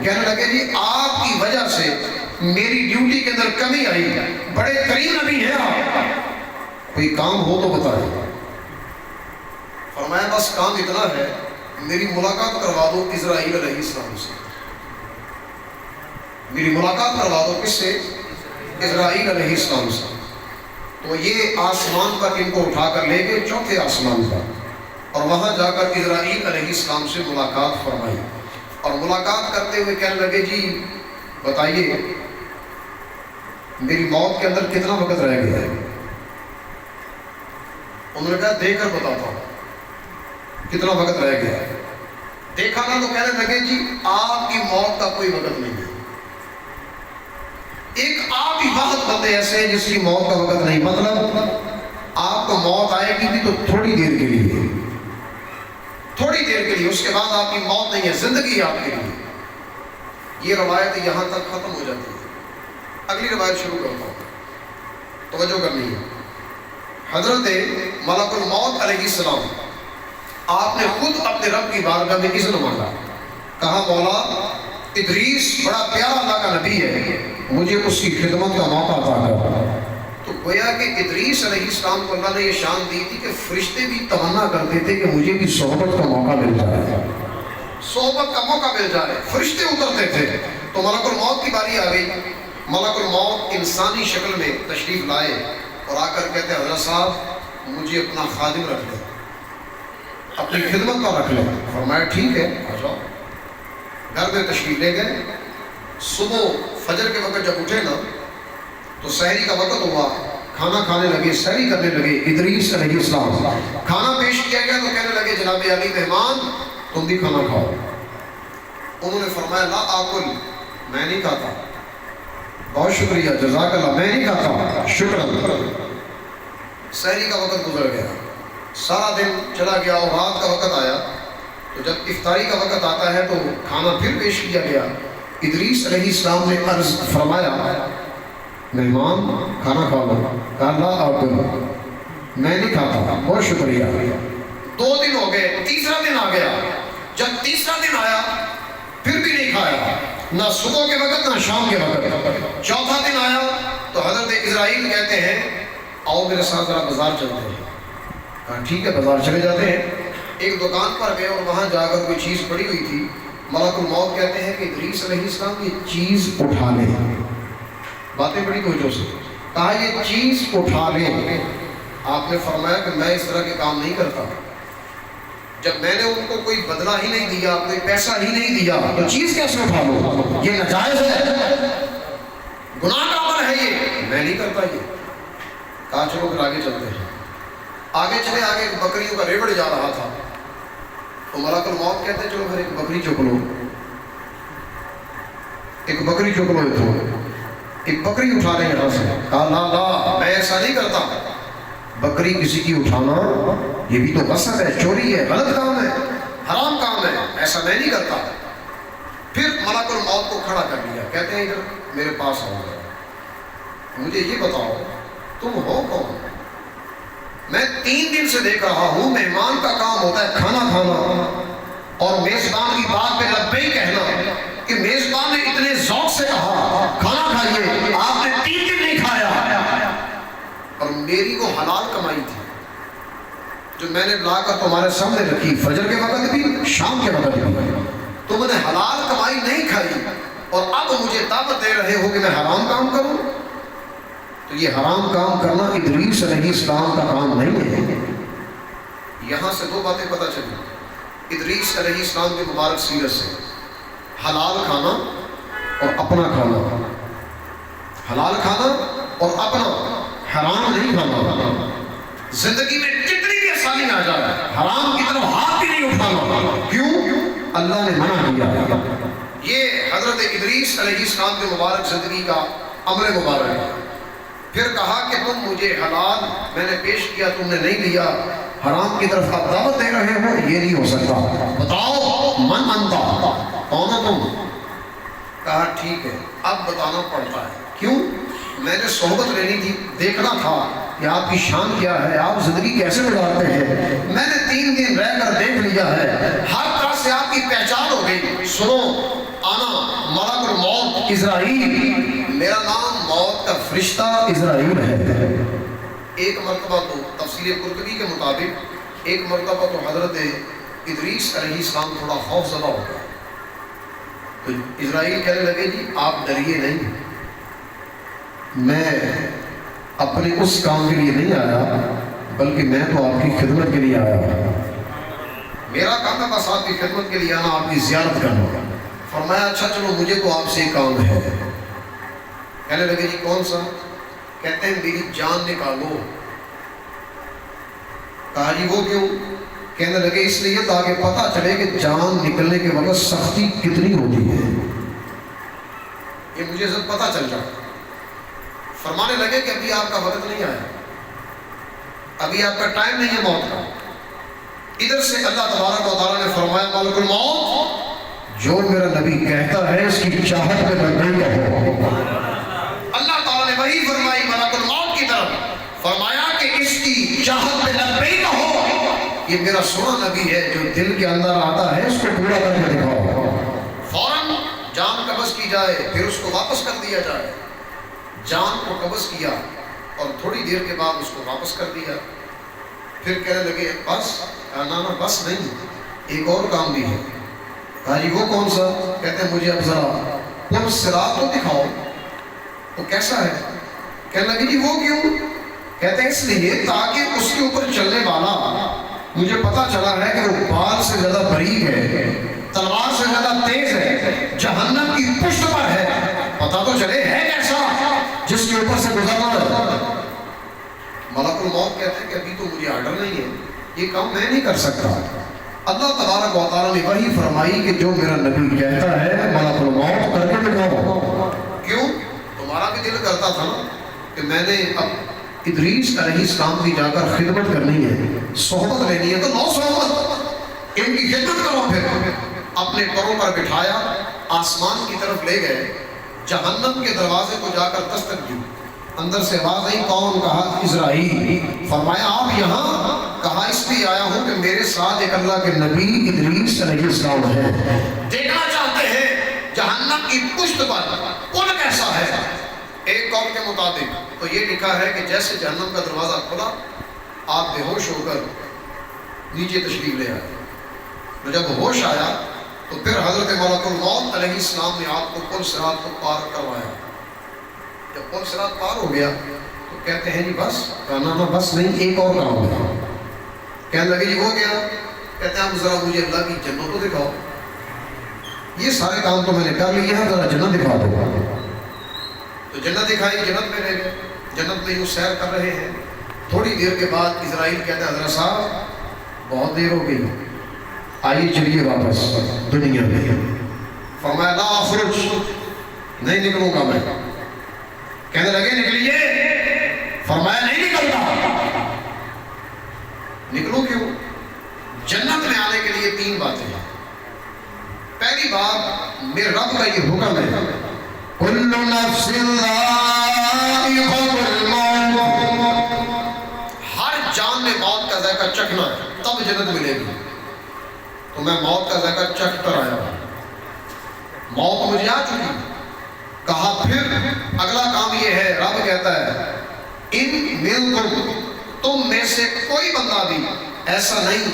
کہنے لگے جی آپ کی وجہ سے میری ڈیوٹی کے اندر کمی آئی، بڑے کریم نبی ہیں آپ، کوئی کام ہو تو بتائیں۔ فرمایا بس کام اتنا ہے، میری ملاقات کروا دو اسرائیل علیہ السلام سے، میری ملاقات کروا دو کس سے؟ اسرائیل علیہ السلام سے۔ تو یہ آسمان پر ان کو اٹھا کر لے گئے، چوتھے آسمان پر، اور وہاں جا کر اسرائیل علیہ السلام سے ملاقات فرمائی، اور ملاقات کرتے ہوئے کہنے لگے جی بتائیے میری موت کے اندر کتنا وقت رہ گیا ہے؟ انہوں نے کہا دیکھ کر بتاتا ہوں کتنا وقت رہ گیا ہے۔ دیکھا نا تو کہنے لگے جی آپ کی موت کا کوئی وقت نہیں ہے، ایک آپ ہی واحد بندے ایسے ہیں جس کی موت کا وقت نہیں، مطلب آپ کو موت آئے گی بھی تو تھوڑی دیر کے لیے، تھوڑی دیر کے لیے، اس کے بعد آپ کی موت نہیں ہے، زندگی آپ کے لیے۔ یہ روایت یہاں تک ختم ہو جاتی ہے، اگلی روایت شروع کرتا ہوں، توجہ کرنی ہے۔ حضرت ملک الموت علیہ السلام آپ نے خود اپنے رب کی بارگاہ میں اذن مانگا، کہا مولا ادریس بڑا پیارا اللہ کا نبی ہے، مجھے اس کی خدمت کا موقع عطا کر۔ تو گویا کہ ادریس علیہ السلام کو اللہ نے یہ شان دی تھی کہ فرشتے بھی تمنا کرتے تھے کہ مجھے بھی صحبت کا موقع مل جائے، صحبت کا موقع مل جائے، فرشتے اترتے تھے تو ملک الموت کی باری آ گئی. ملک الموت انسانی شکل میں تشریف لائے اور آ کر کہتے ہیں حضرت صاحب مجھے اپنا خادم رکھ لیں، اپنی خدمت کا رکھ لیں. فرمایا ٹھیک ہے آ جاؤ. گھر میں تشریف لے گئے. صبح فجر کے وقت جب اٹھے نا تو سحری کا وقت ہوا، کھانا کھانے لگے، سحری کرنے لگے. ادریس علیہ السلام کھانا پیش کیا گیا تو کہنے لگے جناب علی مہمان تم بھی کھانا کھاؤ. انہوں نے فرمایا لا آکل، میں نہیں کھاتا. بہت شکریہ جزاک اللہ، میں نہیں کھاتا، شکرا. سحری کا وقت گزر گیا، سارا دن چلا گیا اور رات کا وقت آیا. تو جب افطاری کا وقت آتا ہے تو کھانا پھر پیش کیا گیا. ادریس علیہ السلام نے عرض فرمایا مہمان کھانا کھا لو. کہا لا آکل، میں نہیں کھاتا، بہت شکریہ. 2 دن ہو گئے، تیسرا دن آ گیا. جب تیسرا دن آیا پھر بھی نہیں کھایا، نہ صبح کے وقت نہ شام کے وقت. چوتھا دن آیا تو حضرت اسرائیل کہتے ہیں آؤ میرے ساتھ ذرا بازار چلتے ہیں. کہا ٹھیک ہے بازار چلے جاتے ہیں. ایک دکان پر گئے اور وہاں جا کر کوئی چیز پڑی ہوئی تھی. ملک الموت کہتے ہیں کہ ادریس علیہ السلام یہ چیز اٹھا لیں. باتیں بڑی توجہ سے. کہا یہ چیز اٹھا لیں. آپ نے فرمایا کہ میں اس طرح کے کام نہیں کرتا. جب میں نے ان کو کوئی بدلہ ہی نہیں دیا، کوئی پیسہ ہی نہیں دیا تو چیز کیسے اٹھا لوں؟ یہ ناجائز ہے، گناہ کا عمل ہے، یہ میں نہیں کرتا. یہ کہا چلو پھر آگے چلتے ہیں. آگے چلے. آگے ایک بکریوں کا ریوڑ جا رہا تھا تو ملک الموت کہتے ہیں چلو پھر ایک بکری چک لو. ایک بکری چک لو، تو ایک بکری اٹھا لیں یہاں سے. کہا لا لا میں ایسا نہیں کرتا. بکری کسی کی اٹھانا یہ بھی تو غصب ہے، چوری ہے، غلط کام ہے، حرام کام ہے، ایسا میں نہیں کرتا. پھر ملک الموت کو کھڑا کر لیا. کہتے ہیں ادھر میرے پاس آؤ، مجھے یہ بتاؤ تم ہو کون؟ میں 3 دن سے دیکھ رہا ہوں مہمان کا کام ہوتا ہے کھانا کھانا اور میزبان کی بات پہ لبیک کہنا، کہ میزبان نے اتنے ذوق سے کہا کھانا کھائیے، آپ نے 3 دن نہیں کھایا. اور میری وہ حلال کمائی تھی جو میں نے لا کر تمہارے سامنے رکھی، فجر کے وقت بھی شام کے وقت بھی. تم نے حلال کمائی نہیں کھائی اور اب مجھے دعوت دے رہے ہو کہ میں حرام کام کروں. تو یہ حرام کام کرنا ادریس علیہ السلام کا کام نہیں ہے. یہاں سے 2 باتیں پتہ چلی ادریس علیہ السلام کے مبارک سیرت سے. حلال کھانا اور اپنا کھانا، حلال کھانا اور اپنا، حرام نہیں کھانا. زندگی میں کتنی بھی آسانی آ جائے حرام کی طرف ہاتھ بھی نہیں اٹھانا. کیوں؟ اللہ نے منع کیا. یہ حضرت ادریس علیہ السلام کے مبارک زندگی کا عمل مبارک ہے. پھر کہا کہ تم مجھے حلال میں نے پیش کیا تم نے نہیں لیا، حرام کی طرف آپ دعوت دے رہے ہو، یہ نہیں ہو سکتا. بتاؤ من انتا، کون ہو تم؟ کہا ٹھیک ہے اب بتانا پڑتا ہے. کیوں؟ میں نے صحبت لینی تھی، دیکھنا تھا کہ آپ کی شان کیا ہے، آپ زندگی کیسے گزارتے ہیں. میں نے 3 دن رہ کر دیکھ لیا ہے، ہر طرح سے آپ کی پہچان ہو گئی. سنو آنا ملک الموت اسرائیل، میرا نام موت کا فرشتہ اسرائیل ہے. ایک مرتبہ تو تفسیر قرطبی کے مطابق ایک مرتبہ تو حضرت ادریس علیہ السلام تھوڑا خوف زدہ ہو گیا. تو اسرائیل کہنے لگے جی آپ ڈریے نہیں، میں اپنے اس کام کے لیے نہیں آیا بلکہ میں تو آپ کی خدمت کے لیے آیا ہوں. میرا کام ہے بس آپ کی خدمت کے لیے آنا، آپ کی زیارت کرنا. فرمایا اچھا چلو مجھے تو آپ سے ایک کام ہے. کہنے لگے جی کون سا؟ کہتے ہیں میری جان نکالو. کہا جی وہ کیوں؟ کہنے لگے اس لیے تاکہ پتہ چلے کہ جان نکلنے کے وقت سختی کتنی ہوتی ہے، یہ مجھے سب پتہ چل جائے. فرمانے لگے کہ ابھی آپ کا وقت نہیں آیا، ابھی آپ کا ٹائم نہیں ہے موت کا. ادھر سے اللہ تبارک و تعالیٰ نے فرمایا ملک الموت جو میرا نبی کہتا ہے اس کی چاہت میں لبیک کہو. اللہ تعالیٰ نے وہی فرمائی ملک الموت کی طرف، فرمایا کہ اس کی چاہت میں لبیک کہو. یہ میرا سنا نبی ہے جو دل کے اندر آتا ہے اس کو پورا کر کے دکھاؤ. فوراً جان قبض کی جائے پھر اس کو واپس کر دیا جائے. جان کو قبض کیا اور تھوڑی دیر کے بعد اس کو واپس کر دیا. پھر کہنے لگے بس؟ نا بس نہیں، ایک اور کام بھی ہے. کہا جی وہ کون سا؟ کہتے ہیں مجھے اب ذرا پل صراط کو دکھاؤ. تو کیسا ہے؟ کہنے لگے جی وہ کیوں؟ کہتے ہیں اس لیے تاکہ اس کے اوپر چلنے والا مجھے پتا چلا ہے کہ وہ بال سے زیادہ باریک ہے, تلوار سے زیادہ تیز ہے, جہنم کی پشت پر ہے, پتا تو چلے ہے کیسا جس کے اوپر سے گزرنا ہے. ملک الموت کہتے ہیں کہ ابھی تو مجھے آرڈر نہیں ہے, یہ کام میں نہیں کر سکتا. اللہ تبارک و تعالیٰ نے وہی فرمائی کہ جو میرا نبی کہتا ہے ملک الموت کر کے دکھاؤ. کیوں؟ تمہارا بھی دل کرتا تھا نا کہ میں نے اب ادریس علیہ السلام کی جا کر خدمت کرنی ہے, صحبت لینی ہے, تو لو صحبت, ان کی خدمت کرو. پھر اپنے پروں پر بٹھایا, آسمان کی طرف لے گئے, جہنم کے دروازے کو جا کر دستک دی. اندر سے آواز آئی, کون؟ کہا اسرائیل. فرمایا آپ یہاں؟ کہا اس لیے آیا ہوں کہ میرے ساتھ ایک اللہ کے نبی ادریس علیہ السلام ہے, دیکھنا چاہتے ہیں جہنم کی پشت پر کون کیسا ہے. ایک قول کے مطابق تو یہ لکھا ہے کہ جیسے جہنم کا دروازہ کھلا آپ بے ہوش ہو کر نیچے تشریف لے آئے. تو جب ہوش آیا تو پھر حضرت ملک الموت علیہ السلام نے آپ کو پل صراط کو پار کروایا. جب پل صراط پار ہو گیا تو کہتے ہیں جی بس؟ کہنا نا بس نہیں, ایک اور کام ہے. کہنے لگے جی وہ کیا؟ کہتے ہیں اب ذرا مجھے اللہ کی جنت کو دکھاؤ. یہ سارے کام تو میں نے کر لیے ہیں, ذرا جنت دکھا دو. تو جنت دکھائی, جنت میں لے گئے. جنت میں یوں سیر کر رہے ہیں. تھوڑی دیر کے بعد اسرائیل کہتے ہیں حضرت صاحب بہت دیر ہو گئی, آئیے چلیے واپس دنیا میں. فرمایا لا اخرج, نہیں نکلوں گا میں. کہنے لگے نکلیے. فرمایا نہیں نکلتا. نکلوں کیوں؟ جنت میں آنے کے لیے 3 باتیں ہیں. پہلی بات, میرے رب کا یہ حکم ہے کل نفس ذائقۃ الموت, ہر جان نے موت کا ذائقہ چکھنا ہے تب جنت ملے گی. تو میں موت کا ذائقہ چکھ کر آیا ہوں, موت مجھے آ چکی. کہا پھر اگلا کام یہ ہے, رب کہتا ہے ان منکم, تم میں سے کوئی بندہ بھی ایسا نہیں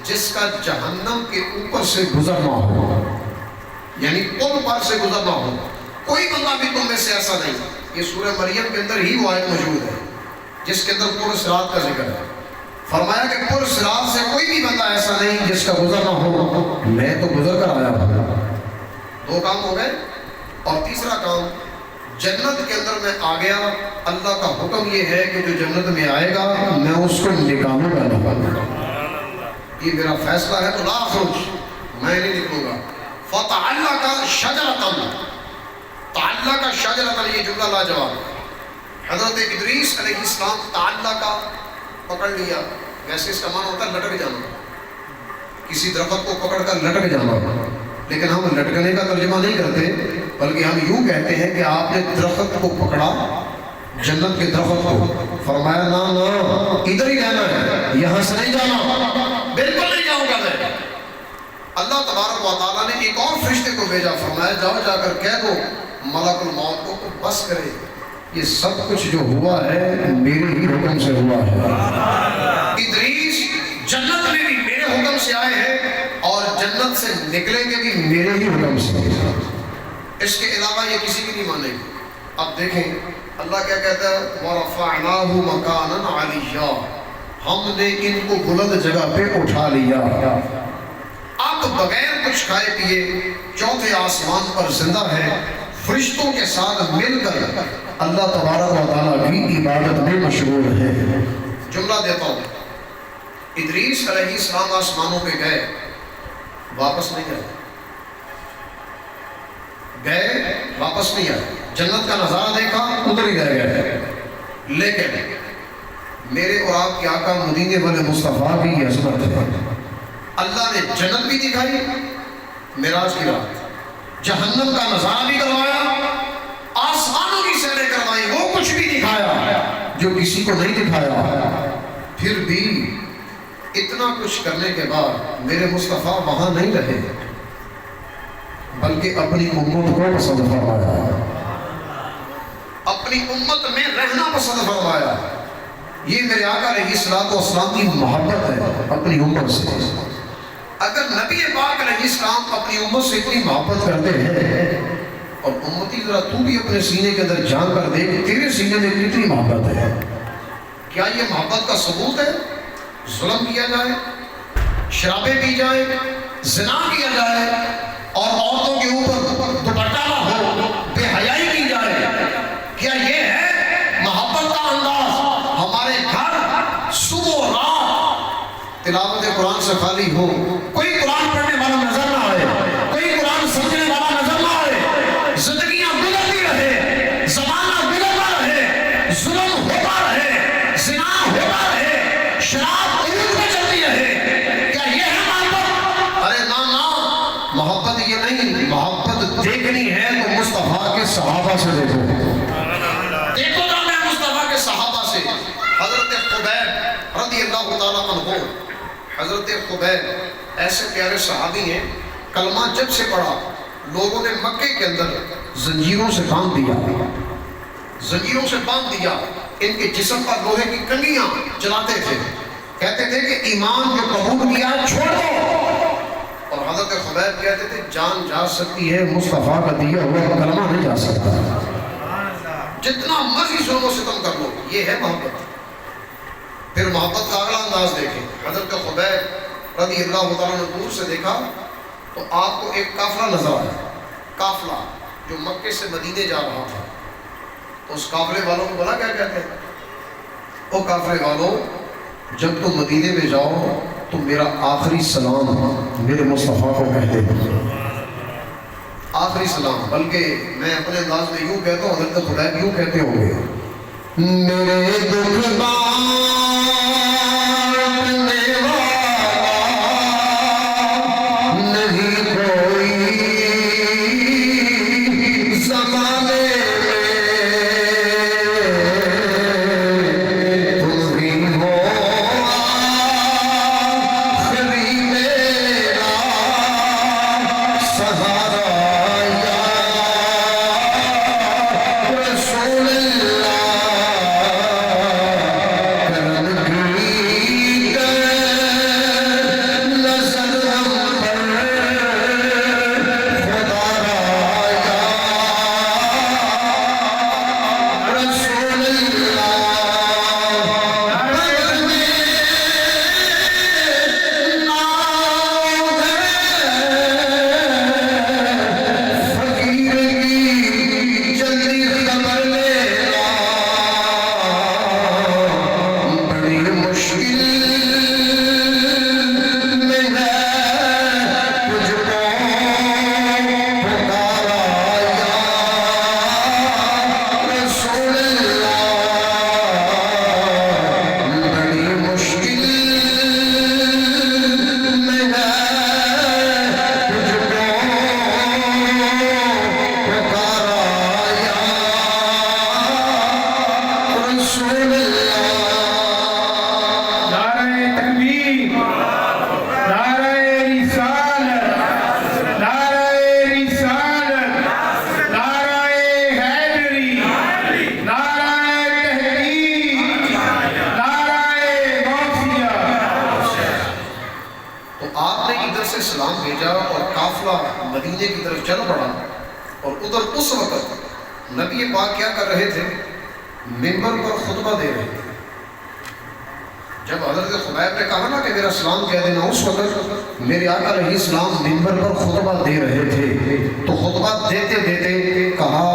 جس کا جہنم کے اوپر سے گزرنا ہو, یعنی پل پر سے گزرنا ہو. کوئی بندہ بھی تم میں سے ایسا نہیں. یہ سورہ مریم کے اندر ہی وہ آیت موجود ہے جس کے اندر پل صراط کا ذکر ہے. فرمایا کہ پل صراط سے کوئی بھی بندہ ایسا نہیں جس کا گزرنا ہو. میں تو گزر کر آیا ہوں. 2 کام ہو گئے. اور تیسرا کام, جنت کے اندر میں آ گیا. اللہ کا حکم یہ ہے کہ جو جنت میں آئے گا میں اس کو نکالوں گا. یہ میرا فیصلہ ہے. تو لا اخرج, میں نہیں نکلوں گا. فتعلق شجرۃ, تعلق شجرۃ, یہ جملہ لاجواب ہے. حضرت ادریس علیہ السلام تعلق پکڑ لیا. ویسے اس کا معنی ہوتا ہے لٹک جانا, کسی درخت کو پکڑ کر لٹک جانا. لیکن ہم لٹکنے کا ترجمہ نہیں کرتے, بلکہ ہم یوں کہتے ہیں کہ آپ نے درخت کو پکڑا, جنت کے درخت کو. فرمایا نا ادھر ہی رہنا ہے, یہاں سے نہیں جانا, بالکل نہیں جاؤں گا میں. اللہ تبارک و تعالیٰ نے ایک اور فرشتے کو بھیجا. فرمایا جاؤ جا کر کہہ دو ملک الموت کو بس کرے, یہ سب کچھ جو ہوا ہے میرے ہی حکم سے ہوا ہے. ادریس جنت میں بھی میرے حکم سے آئے ہیں اور جنت سے نکلیں گے بھی میرے ہی حکم سے. اس کے علاوہ یہ کسی کی نہیں مانیں گے. اب دیکھیں اللہ کیا کہتا ہے, وَرَفَعْنَاهُ مَكَانًا عَلِيًّا, ہم نے ان کو بلند جگہ پہ اٹھا لیا. اب بغیر کچھ کھائے پیے چوتھے آسمان پر زندہ ہے, فرشتوں کے ساتھ مل کر اللہ تبارک و تعالیٰ کی عبادت میں مشغول ہے. جملہ دیتا ہوں, ادریس علیہ السلام آسمانوں پہ گئے, واپس نہیں آئے. گئے واپس نہیں آئے. جنت کا نظارہ دیکھا, ادھر ہی رہ گئے. لیکن میرے اور آپ کے آقا مدینے والے مصطفیٰ کی عظمت ہے. اللہ نے جنت بھی دکھائی معراج کی رات, جہنم کا نظارہ بھی کروایا, آسمانوں کی سیریں کروائی, وہ کچھ بھی دکھایا جو کسی کو نہیں دکھایا. پھر بھی اتنا کچھ کرنے کے بعد میرے مصطفیٰ وہاں نہیں رہے, بلکہ اپنی امت کو پسند فرمایا, اپنی امت میں رہنا پسند فرمایا. یہ میرے آقا علیہ الصلوۃ والسلام کی محبت ہے اپنی امت سے. اگر نبی پاک علیہ السلام اپنی امت سے اتنی محبت کرتے ہیں اور امتی ذرا تو بھی اپنے سینے کے اندر جان کر دیکھ تیرے سینے میں کتنی محبت ہے. کیا یہ محبت کا ثبوت ہے؟ ظلم کیا جائے، شرابیں پی جائے، زنا کیا جائے اور عورتوں کے اوپر دوپٹہ نہ ہو، بے حیائی کی جائے، کیا یہ ہے محبت کا انداز؟ ہمارے گھر صبح و رات تلاوت قرآن سے خالی ہو، کوئی قرآن پڑھنے والا نظر نہ آئے، کوئی قرآن سمجھنے والا نظر نہ آئے، زندگیاں گزرتی رہے، زمانہ گزرتا رہے، ظلم ہوتا رہے، زنا ہوتا رہے، شراب عروج میں چلتی رہے، کیا یہ ہے محبت؟ ارے نا نا، محبت یہ نہیں. محبت دیکھنی ہے تو مصطفیٰ کے صحابہ سے دیکھو. دیکھو جانا ہے مصطفیٰ کے صحابہ سے. حضرت خبیب رضی اللہ تعالیٰ عنہ، حضرت خبیب ایسے پیارے صحابی ہیں، کلمہ جب سے پڑھا لوگوں نے مکے کے اندر زنجیروں سے باندھ دیا، زنجیروں سے باندھ دیا، ان کے جسم پر لوہے کی کنگیاں چلاتے تھے، کہتے تھے کہ ایمان جو قبول کیا چھوڑ دو. اور حضرت خبیب کہتے تھے جان جا سکتی ہے، مصطفیٰ کا دیا ہوا کلمہ نہیں جا سکتا. جتنا مرضی ظلم و ستم کر لو، یہ ہے محبت. پھر محبت کا اگلا انداز دیکھیں. حضرت خبیب رضی اللہ تعالیٰ نے دور سے دیکھا تو آپ کو ایک قافلہ نظر آیا، قافلہ جو مکے سے مدینے جا رہا تھا. تو اس قافلے والوں کو بولا کیا کہتے ہیں؟ او قافلے والوں، جب تم مدینے میں جاؤ تو میرا آخری سلام میرے مصطفیٰ کو کہہ دے. آخری سلام. بلکہ میں اپنے انداز میں یوں کہتا ہوں، حضرت خبیب یوں کہتے ہوں گے، میرے دکھ مدینے کی طرف چل پڑا. اور ادھر اس وقت نبی پاک کیا کر رہے تھے؟ منبر پر خطبہ دے رہے تھے. جب حضرت خبیب نے کہا نا کہ میرا سلام کہہ دینا، اس وقت میرے آقا علیہ السلام منبر پر خطبہ دے رہے تھے. تو خطبہ دیتے دیتے کہا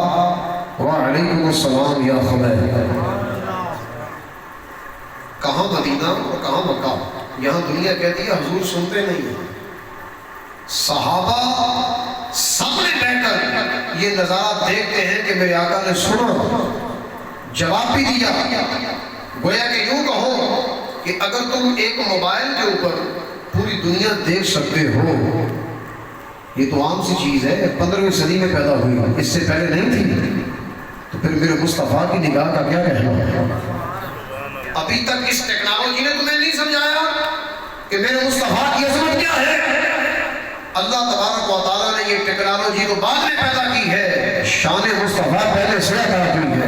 وعلیکم السلام یا خبیب. کہاں مدینہ اور کہاں مکہ؟ یہاں دنیا کہتی ہے حضور سنتے نہیں ہیں. صحابہ سب نے بیٹھ کر یہ نظارہ دیکھتے ہیں کہ میرے آقا نے سنا، جواب بھی دیا. گویا کہ یوں کہو کہ اگر تم ایک موبائل کے اوپر پوری دنیا دیکھ سکتے ہو، یہ تو عام سی چیز ہے، 15ویں صدی میں پیدا ہوئی، اس سے پہلے نہیں تھی، تو پھر میرے مصطفیٰ کی نگاہ کا کیا کہنا؟ ابھی تک اس ٹیکنالوجی نے تمہیں نہیں سمجھایا کہ میرے مصطفیٰ کی عظمت کیا ہے. اللہ تبارک و تعالیٰ نے یہ ٹیکنالوجی تو بعد میں پیدا کی ہے، شان مصطفیٰ پہلے سے عطا کی ہے.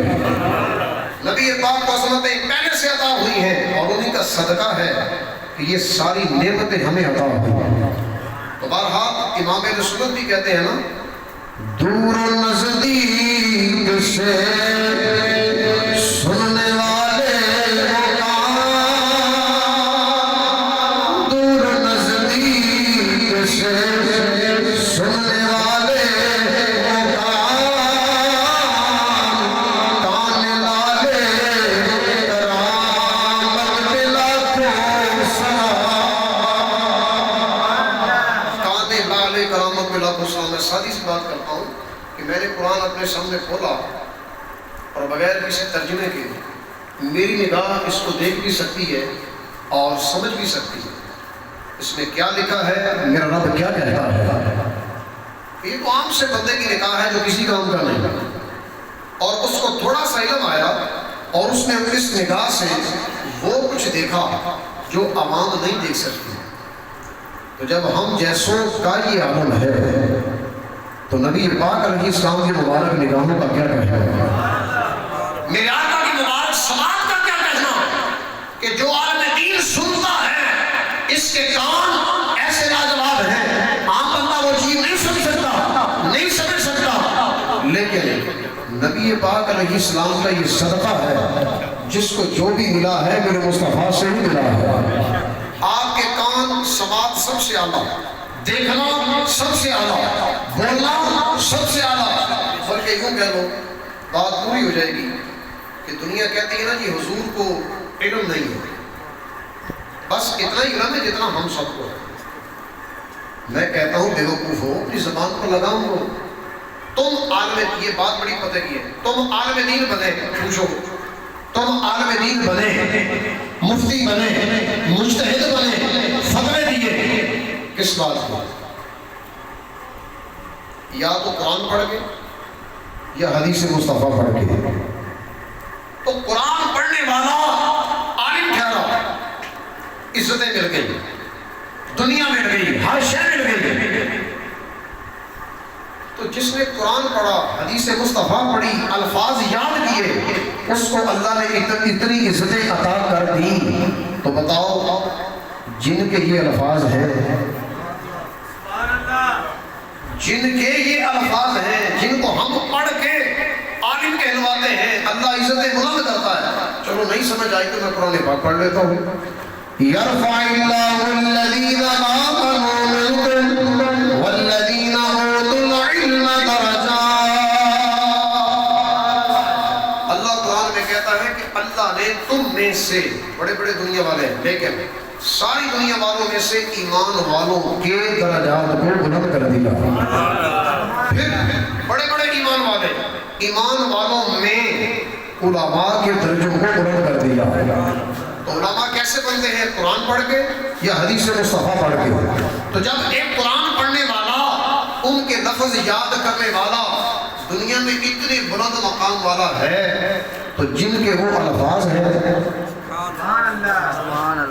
نبی پاک کو عظمتیں پہلے سے عطا ہوئی ہیں اور انہیں کا صدقہ ہے کہ یہ ساری نعمتیں ہمیں عطا ہوئی ہیں. تو بہرحال امام اہل سنت بھی کہتے ہیں نا دور نزدیک سے سننے والے وہ کان، دور نزدیک سے سننے والے وہ کان لالے کرامت بلا کو سلام۔ میں سادی سی بات کرتا ہوں کہ میں نے قرآن اپنے سامنے کھولا اور بغیر کسی ترجمے کے میری نگاہ اس کو دیکھ بھی سکتی ہے اور سمجھ بھی سکتی ہے اس میں کیا لکھا ہے، میرا رب کیا کہتا ہے۔ یہ تو عام سے بندے کی نگاہ ہے جو کسی کام کا نہیں، اور اس کو تھوڑا سا علم آیا اور اس نے اس نگاہ سے وہ کچھ دیکھا جو عوام نہیں دیکھ سکتی۔ تو جب ہم جیسوں کا یہ عمل ہے تو نبی پاک علیہ السلام کی مبارک نگاہوں کا کیا کہنا ہے، میرے آقا کی مبارک سماعت کا کیا کہنا کہ جو عالم دین سنتا ہے اس کے کان ایسے لاجواب ہیں، عام بندہ وہ چیز نہیں سن سکتا، نہیں سمجھ سکتا، لیکن نبی پاک علیہ السلام کا یہ صدقہ ہے جس کو جو بھی ملا ہے میرے مصطفیٰ سے ہی ملا ہے۔ آپ کے کان سماعت سب سے اعلیٰ، دیکھنا سب سے اعلیٰ، بولنا سب سے اعلیٰ، بلکہ یوں کہہ لو بات پوری ہو جائے گی کہ دنیا کہتی ہے نا جی حضور کو علم نہیں ہے، بس اتنا ہی علم ہے جتنا ہم سب کو ہے۔ میں کہتا ہوں بیوقوف ہو اپنی زبان پر لگاؤں گا، تم عالم، یہ بات بڑی پتہ کی ہے، تم عالم دین بنے، پوچھو تم عالم دین بنے، مفتی بنے، مجتہد بنے، فتوے دیے، کس بات کو؟ یا تو قرآن پڑھ کے یا حدیث مصطفیٰ پڑھ کے۔ تو قرآن پڑھنے والا عالم ٹھہرا، عزتیں مل گئی، دنیا مل گئی، ہر شے مل گئی۔ تو جس نے قرآن پڑھا، حدیث مصطفیٰ پڑھی، الفاظ یاد کیے، اس کو اللہ نے اتنی عزتیں عطا کر دی۔ تو بتاؤ جن کے یہ الفاظ ہیں، جن کے یہ الفاظ ہیں، جن کو ہم پڑھ کے عالم کہلواتے ہیں، اللہ عزتیں بلند کرتا ہے۔ چلو نہیں سمجھ آئی تو میں قرآن پاک پڑھ لیتا ہوں۔ یرفع اللہ الذین آمنوا منکم والذین اوتوا العلم درجات۔ اللہ قرآن میں کہتا ہے کہ اللہ نے تم میں سے، بڑے بڑے دنیا والے ہیں لیکن ساری دنیا والوں میں سے ایمان والوں کے درجات کو بلند کر دیا۔ پھر بڑے بڑے ایمان والے، ایمان والوں میں علماء کے درجوں کو بلند کر دیا۔ تو علماء کیسے بنتے ہیں؟ قرآن پڑھ کے یا حدیث مصطفیٰ پڑھ کے۔ تو جب ایک قرآن پڑھنے والا، ان کے لفظ یاد کرنے والا دنیا میں اتنے بلند مقام والا ہے، تو جن کے وہ الفاظ ہیں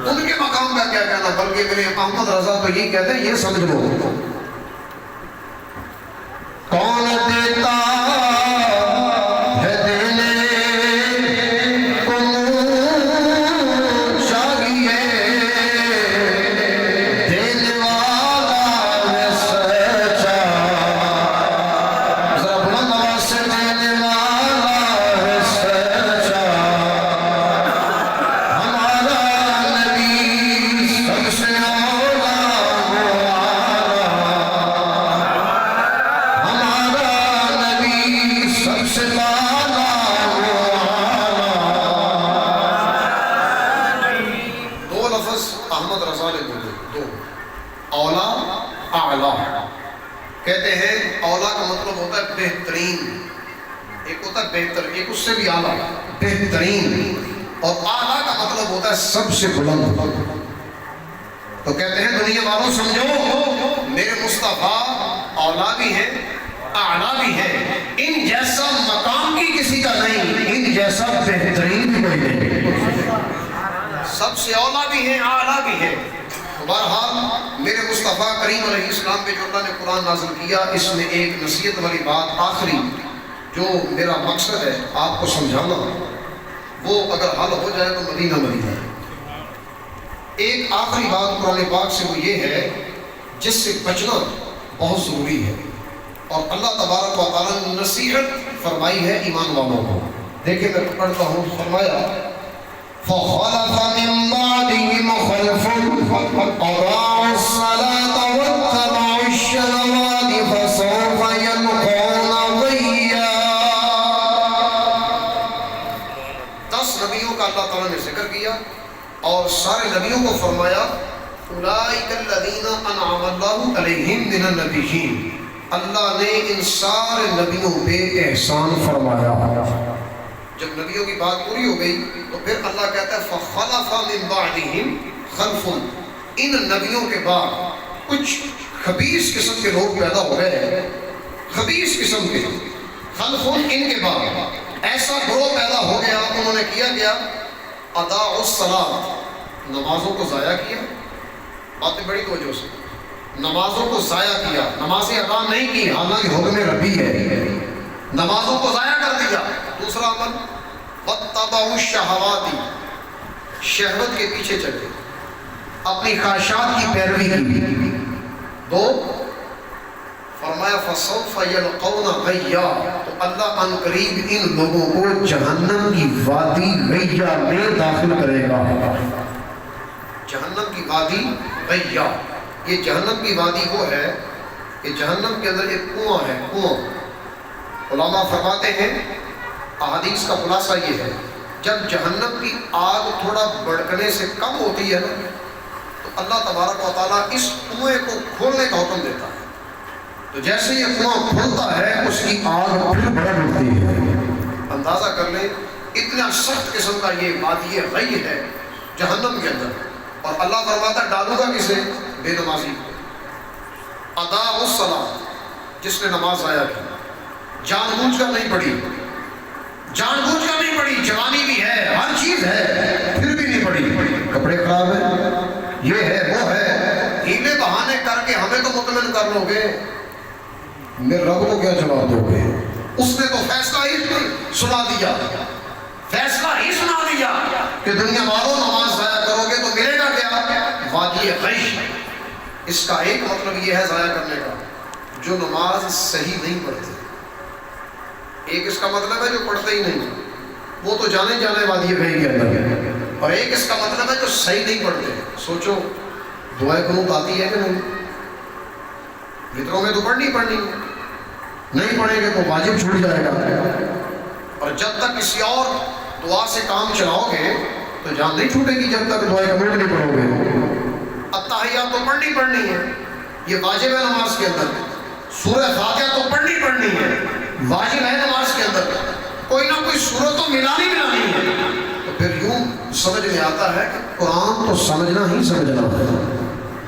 ان کے مقام کا کیا کہنا؟ بلکہ میرے احمد رضا تو یہی کہتے ہیں، یہ سمجھ لو کون دیتا ہے دینے کو چاہیے، دینے والا ہے سچا، ذرا بلند آواز سے، دینے والا ہے سچا، ہمارا نبی سب سے اولا وہ آلہ، ہمارا نبی سب سے بالا وہ آلہ۔ دو لفظ احمد رضا نے بولے، دو، اولا، اعلیٰ۔ کہتے ہیں اولا کا مطلب ہوتا ہے بہترین، ایک ہوتا ہے بہتر، ایک اس سے بھی اعلیٰ، بہترین، اور اعلیٰ کا مطلب ہوتا ہے سب سے بلند۔ تو کہتے ہیں دنیا والوں سمجھو میرے مصطفیٰ اولا بھی ہے، اعلیٰ بھی ہے، ان جیسا مقام کی کسی کا نہیں، ان جیسا بہترین بھی کوئی نہیں، سب سے اولا بھی ہے، اعلیٰ بھی ہے۔ تو بہرحال میرے مصطفیٰ کریم علیہ السلام پہ جو اللہ نے قرآن نازل کیا، اس میں ایک نصیحت والی بات آخری جو میرا مقصد ہے آپ کو سمجھانا، وہ اگر حل ہو جائے تو مدینہ مدینہ۔ ایک آخری بات قرآن پاک سے وہ یہ ہے جس سے بچنا بہت ضروری ہے۔ اور اللہ تبارک و تعالیٰ نے نصیحت فرمائی ہے ایمان والوں کو. دیکھیں میں پڑھتا ہوں. فرمایا فَخَلَفَ مِن بَعْدِهِمْ خَلْفٌ أَضَاعُوا الصَّلَاةَ وَاتَّبَعُوا الشَّهَوَاتِ فَسَوْفَ يَلْقَوْنَ غَيًّا. 10 نبیوں کا اللہ تعالیٰ نے ذکر کیا اور سارے نبیوں کو فرمایا اولئک الذین انعم اللہ علیہم من النبیین. اللہ نے ان سارے نبیوں پہ احسان فرمایا. جب نبیوں کی بات پوری ہو گئی تو پھر اللہ کہتا ہے فَخَلَفَ مِن بَعْدِهِمْ خَلْفٌ. ان نبیوں کے بعد کچھ خبیث قسم کے لوگ پیدا ہو گئے ہیں. خبیث قسم کے خلف ان کے بعد ایسا گروہ پیدا ہو گیا. انہوں نے کیا گیا اضاعوا الصلاۃ، نمازوں کو ضائع کیا. باتیں بڑی توجہ سے، نمازوں کو ضائع کیا، نمازیں ادا نہیں کی حالانکہ حکم ربی ہے، نمازوں کو ضائع کر دیا. دوسرا عمل واتبعوا الشہوات، شہوت کے پیچھے چلے، اپنی خواہشات کی پیروی کی. 2 فرمایا فسوف یلقون غیا، تو اللہ ان قریب ان لوگوں کو جہنم کی وادی غیا میں داخل کرے گا. جہنم کی وادی غیا، یہ جہنم کی وادی وہ ہے کہ جہنم کے اندر ایک کنواں ہے. کنواں علماء فرماتے ہیں احادیث کا خلاصہ یہ ہے جب جہنم کی آگ تھوڑا بھڑکنے سے کم ہوتی ہے نا تو اللہ تبارک و تعالیٰ اس کنویں کو کھولنے کا حکم دیتا ہے. تو جیسے یہ کنواں کھلتا ہے اس کی آگ پھر بڑھ اٹھتی ہے. اندازہ کر لیں اتنا سخت قسم کا یہ وادی غی ہے جہنم کے اندر. اور اللہ فرماتا ڈالوں گا کسے؟ بے نمازی کو. اضاعوا الصلاۃ، جس نے نماز ضائع کی، جان بوجھ کر نہیں پڑھی، جان بوجھ کر نہیں پڑھی، جوانی بھی ہے، ہر چیز ہے، پھر بھی نہیں پڑھی. کپڑے خراب ہیں، یہ ہے وہ ہے، ہیلے بہانے کر کے ہمیں تو مطمئن کر لو گے، میرے رب کو کیا جواب دو گے؟ اس نے تو فیصلہ ہی سنا دیا، فیصلہ ہی سنا دیا کہ دنیا والوں نماز ضائع کرو گے تو ملے گا کیا؟ وادی غی. اس کا ایک مطلب یہ ہے ضائع کرنے کا جو نماز صحیح نہیں پڑھتے. ایک اس کا مطلب ہے جو پڑھتے ہی نہیں، وہ تو جانے وادی غی کے اندر. اور ایک اس کا مطلب ہے جو صحیح نہیں پڑھتے. سوچو دعائیں قنوت آتی ہے کہ نہیں؟ فطروں میں تو پڑھنی ہے، نہیں پڑھیں گے تو واجب چھوٹ جائے گا. اور جب تک کسی اور دعا سے کام چلاؤ گے تو جان نہیں چھوٹے گی جب تک دعائیں قنوت نہیں پڑھو گے. التحیات تو پڑھنی ہے، یہ واجب ہے نماز کے اندر. سورہ فاتحہ تو پڑھنی ہے، واجب ہے نماز کے اندر. کوئی نہ کوئی سورت تو ملانی ہے. تو پھر یوں سمجھ میں آتا ہے کہ قرآن تو سمجھنا ہے،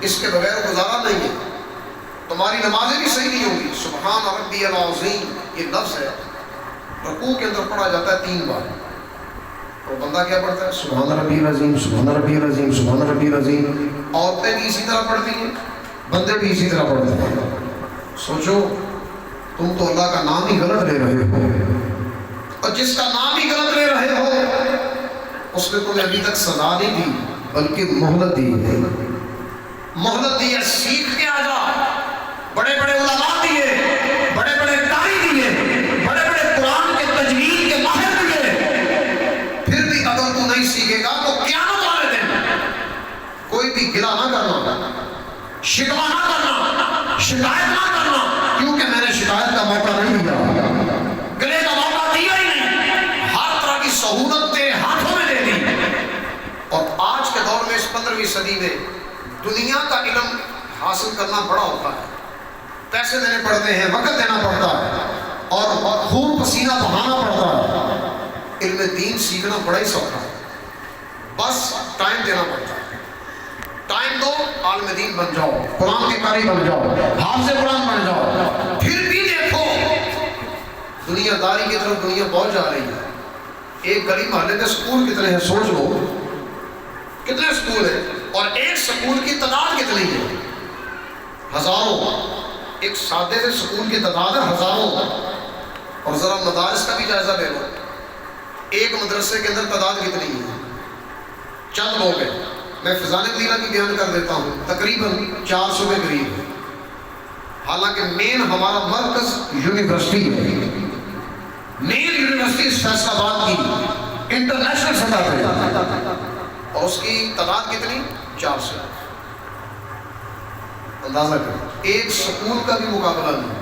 اس کے بغیر گزارا نہیں ہے. تمہاری نمازیں بھی صحیح نہیں ہوگی. سبحان ربی العظیم یہ لفظ ہے، رکوع کے اندر پڑھا جاتا ہے 3 بار. اور بندہ کیا پڑھتا ہے؟ سبحان ربی العظیم، سبحان ربی العظیم، سبحان ربی العظیم. عورتیں بھی اسی طرح پڑھتی ہیں، بندے بھی اسی طرح پڑھتے ہیں. سوچو تم تو اللہ کا نام ہی غلط لے رہے ہو، اور جس کا نام ہی غلط لے رہے ہو اس نے تمہیں ابھی تک سزا نہیں دی بلکہ مہلت دی ہے. مہلت دی ہے، سیکھ کے آ جا. بڑے بڑے علماء دیے، بڑے بڑے قاری دیے، بڑے بڑے قرآن کے تجوید کے ماہر دیے، پھر بھی اگر تو نہیں سیکھے گا تو قیامت والے دن کوئی بھی گلہ نہ کرنا، شکوہ نہ کرنا، شکایت نہ کرنا، کیونکہ میں نے شکایت کا موقع نہیں دیا، گلے کا موقع دیا ہی نہیں. ہر طرح کی سہولت تیرے ہاتھوں میں دے دی. اور آج کے دور میں اس 15ویں صدی میں دنیا کا علم حاصل کرنا بڑا ہوتا ہے. پیسے دینے پڑتے ہیں، وقت دینا پڑتا ہے، اور خون پسینہ بہانا پڑتا ہے. علم دین سیکھنا بڑا ہی سوکھا ہے، بس ٹائم دینا پڑتا ہے. ٹائم دو، عالم دین بن جاؤ، قرآن کے قاری بن جاؤ، حافظ قرآن بن جاؤ. پھر بھی دیکھو دنیا داری کی طرف دنیا پہنچ جا رہی ہے. ایک گلی محلے میں سکول کتنے ہیں؟ سوچ لو کتنے سکول ہیں، اور ایک سکول کی تعداد کتنی ہے؟ ہزاروں. ایک سادے سے سکول کی تعداد ہے ہزاروں. اور ذرا مدارس کا بھی جائزہ لے لو، ایک مدرسے کے اندر تعداد کتنی ہے؟ چند لوگ ہیں. میں فضائل مدینہ کی بیان کر دیتا ہوں، تقریباً 400 کے قریب ہے. حالانکہ مین ہمارا مرکز یونیورسٹی ہے، مین یونیورسٹی فیصل آباد کی انٹرنیشنل سطح پہ، اور اس کی تعداد کتنی؟ 400۔ اندازہ کریں، ایک سکول کا بھی مقابلہ نہیں۔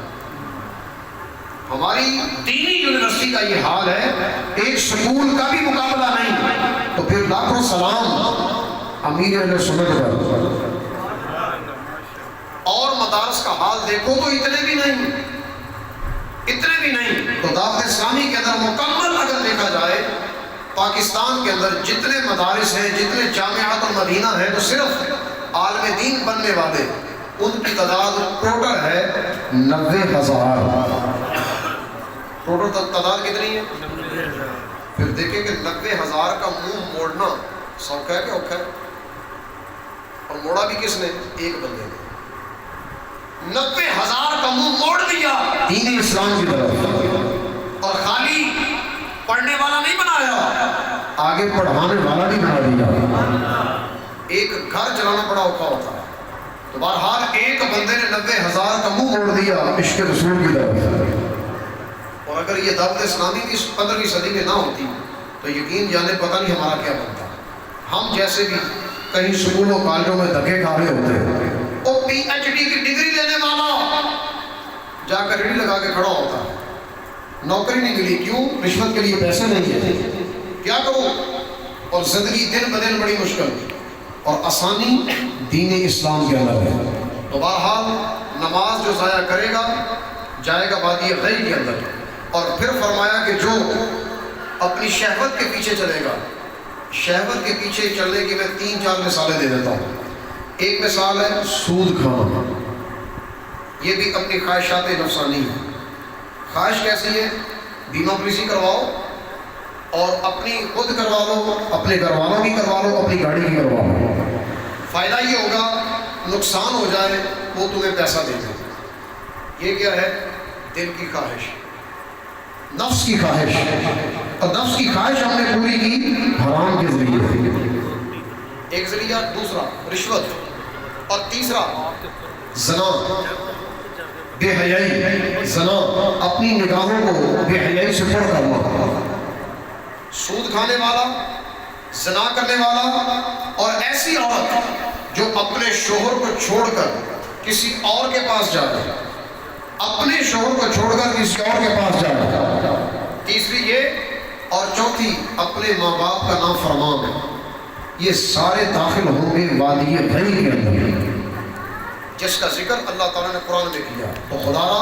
ہماری دینی یونیورسٹی کا یہ حال ہے، ایک سکول کا بھی مقابلہ نہیں، تو پھر لاکھوں سلام امیر اہل سنت کا۔ اور مدارس کا حال دیکھو تو اتنے بھی نہیں، اتنے بھی نہیں۔ تو دعوت اسلامی کے اندر مکمل اگر دیکھا جائے، پاکستان کے اندر جتنے مدارس ہیں، جتنے جامعات المدینہ ہیں، تو صرف عالم دین بننے والے ان کی تعداد ٹوٹل ہے 90,000۔ ٹوٹل تعداد کتنی ہے؟ پھر دیکھیں کہ 90,000 کا منہ موڑنا سوکھا ہے کہ اوکھا ہے؟ اور موڑا بھی کس نے؟ ایک بندے نے 90,000 کا منہ موڑ دیا دین اسلام کی طرف، اور خالی پڑھنے والا نہیں بنایا، آگے پڑھانے والا بھی بنا دیا۔ ایک گھر چلانا بڑا اوکھا ہوتا ہے، تو بہرحال ایک بندے نے 90,000 کا منہ موڑ دیا عشق رسول کی طرف۔ اور اگر یہ دعوت اسلامی بھی 15ویں صدی میں نہ ہوتی تو یقین جانے پتہ نہیں ہمارا کیا بنتا۔ ہم جیسے بھی کہیں سکولوں کالجوں میں دھکے کھا رہے ہوتے ہیں، وہ PhD کی ڈگری لینے والا جا کر ریڑھی لگا کے کھڑا ہوتا ہے، نوکری نہیں ملی، کیوں؟ رشوت کے لیے پیسے نہیں ہے، کیا کروں؟ اور زندگی دن بدن بڑی مشکل اور آسانی دین اسلام کے اندر ہے۔ تو بہرحال نماز جو ضائع کرے گا جائے گا وادی غی کے اندر۔ اور پھر فرمایا کہ جو اپنی شہوت کے پیچھے چلے گا، شہوت کے پیچھے چلنے کی میں 3-4 مثالیں دے دیتا ہوں۔ ایک مثال ہے سود کھانا، یہ بھی اپنی خواہشات نفسانی ہے۔ خواہش کیسی ہے؟ بیمہ پالیسی کرواؤ اور اپنی خود کروا لو، اپنے گھر والوں کی کروا لو، اپنی گاڑی کی کروا لو، فائدہ یہ ہوگا نقصان ہو جائے وہ تمہیں پیسہ دے دے۔ یہ کیا ہے؟ دل کی خواہش، نفس کی خواہش، اور نفس کی خواہش ہم نے پوری کی حرام کے ذریعے۔ ایک ذریعہ، دوسرا رشوت، اور تیسرا زنا، بے حیائی، زنا، اپنی نگاہوں کو بے حیائی سے پر کرنا۔ سود کھانے والا، زنا کرنے والا، اور ایسی عورت جو اپنے شوہر کو چھوڑ کر کسی اور کے پاس جائے، اپنے شوہر کو چھوڑ کر کسی اور کے پاس جائے۔ تیسری یہ، اور چوتھی اپنے ماں باپ کا نافرمان۔ یہ سارے داخل ہوں گے وادی غی کے اندر، جس کا ذکر اللہ تعالیٰ نے قرآن میں کیا۔ تو خدا را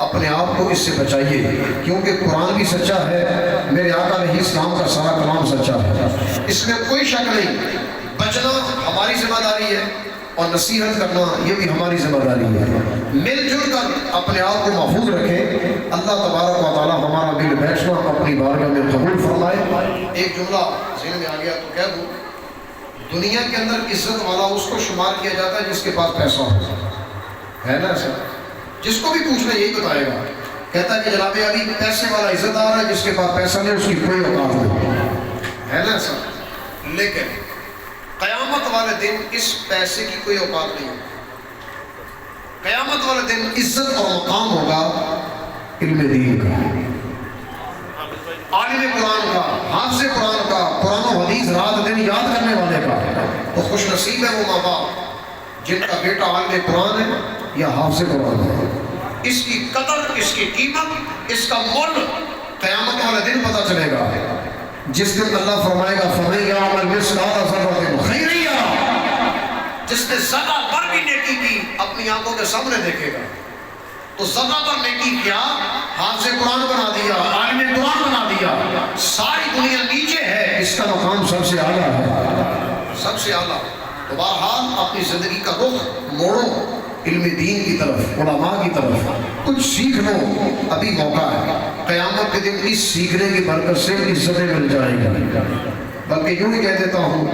اپنے آپ کو اس سے بچائیے، کیونکہ قرآن بھی سچا ہے، میرے آقا علیہ السلام کا سارا کلام سچا ہے، اس میں کوئی شک نہیں۔ بچنا ہماری ذمہ داری ہے، اور نصیحت کرنا یہ بھی ہماری ذمہ داری ہے۔ مل جل کر اپنے آپ کو محفوظ رکھیں۔ اللہ تبارک و تعالیٰ ہمارا دل بیٹھنا اپنی بارگاہ میں قبول فرمائے۔ ایک جملہ ذہن میں آ گیا تو کہہ دوں، دنیا کے اندر عزت والا اس کو شمار کیا جاتا ہے جس کے پاس پیسہ ہو، ہے نا سر؟ جس کو بھی پوچھنا یہی بتائے گا، کہتا ہے کہ جناب علی پیسے والا عزت دار ہے، جس کے پاس پیسہ نہیں اس کی کوئی اوقات نہیں، ہے نا سر؟ لیکن قیامت والے دن اس پیسے کی کوئی اوقات نہیں ہوگی۔ قیامت والے دن عزت اور مقام ہوگا علم دین کا، عالم قرآن کا، حافظ قرآن کا، قرآن و حدیث رات دن یاد کرنے والے کا۔ تو خوش نصیب ہے وہ ماں باپ جن کا بیٹا عالم قرآن ہے یا حافظ قرآن ہے۔ اس کی قدر، اس کی قیمت، اس کا مول قیامت والے دن پتہ چلے گا، جس دن اللہ فرمائے گا فَمَن يَعْمَلْ مِثْقَالَ ذَرَّةٍ خَيْرًا يَرَهُ، جس نے ذرہ پر بھی نیکی کی اپنی آنکھوں کے سامنے دیکھے گا۔ تو ذرہ پر نیکی کیا، حافظ قرآن بنا دیا، عالم قرآن بنا دیا، ساری دنیا نیچے ہے، اس کا مقام سب سے اعلیٰ ہے، سب سے اعلیٰ۔ تو بہرحال اپنی زندگی کا رخ موڑو علم دین کی طرف، علماء کی طرف، کچھ سیکھ لو، ابھی موقع ہے۔ قیامت کے دن اس سیکھنے کی برکت سے عزتیں مل جائیں گی۔ بلکہ یوں ہی کہہ دیتا ہوں،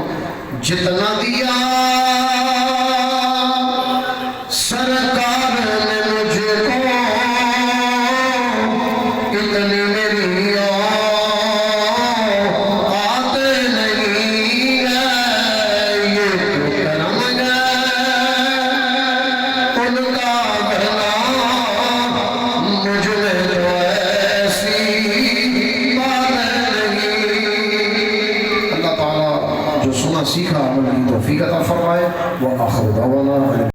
جتنا دیا سرکار نے مجھے کو، اتنی میری اوقات نہیں ہے، یہ تو کرم ہے ان کا بھلا سیکھا عمل کی توفیق عطا فرمائے۔ وآخر دعوانا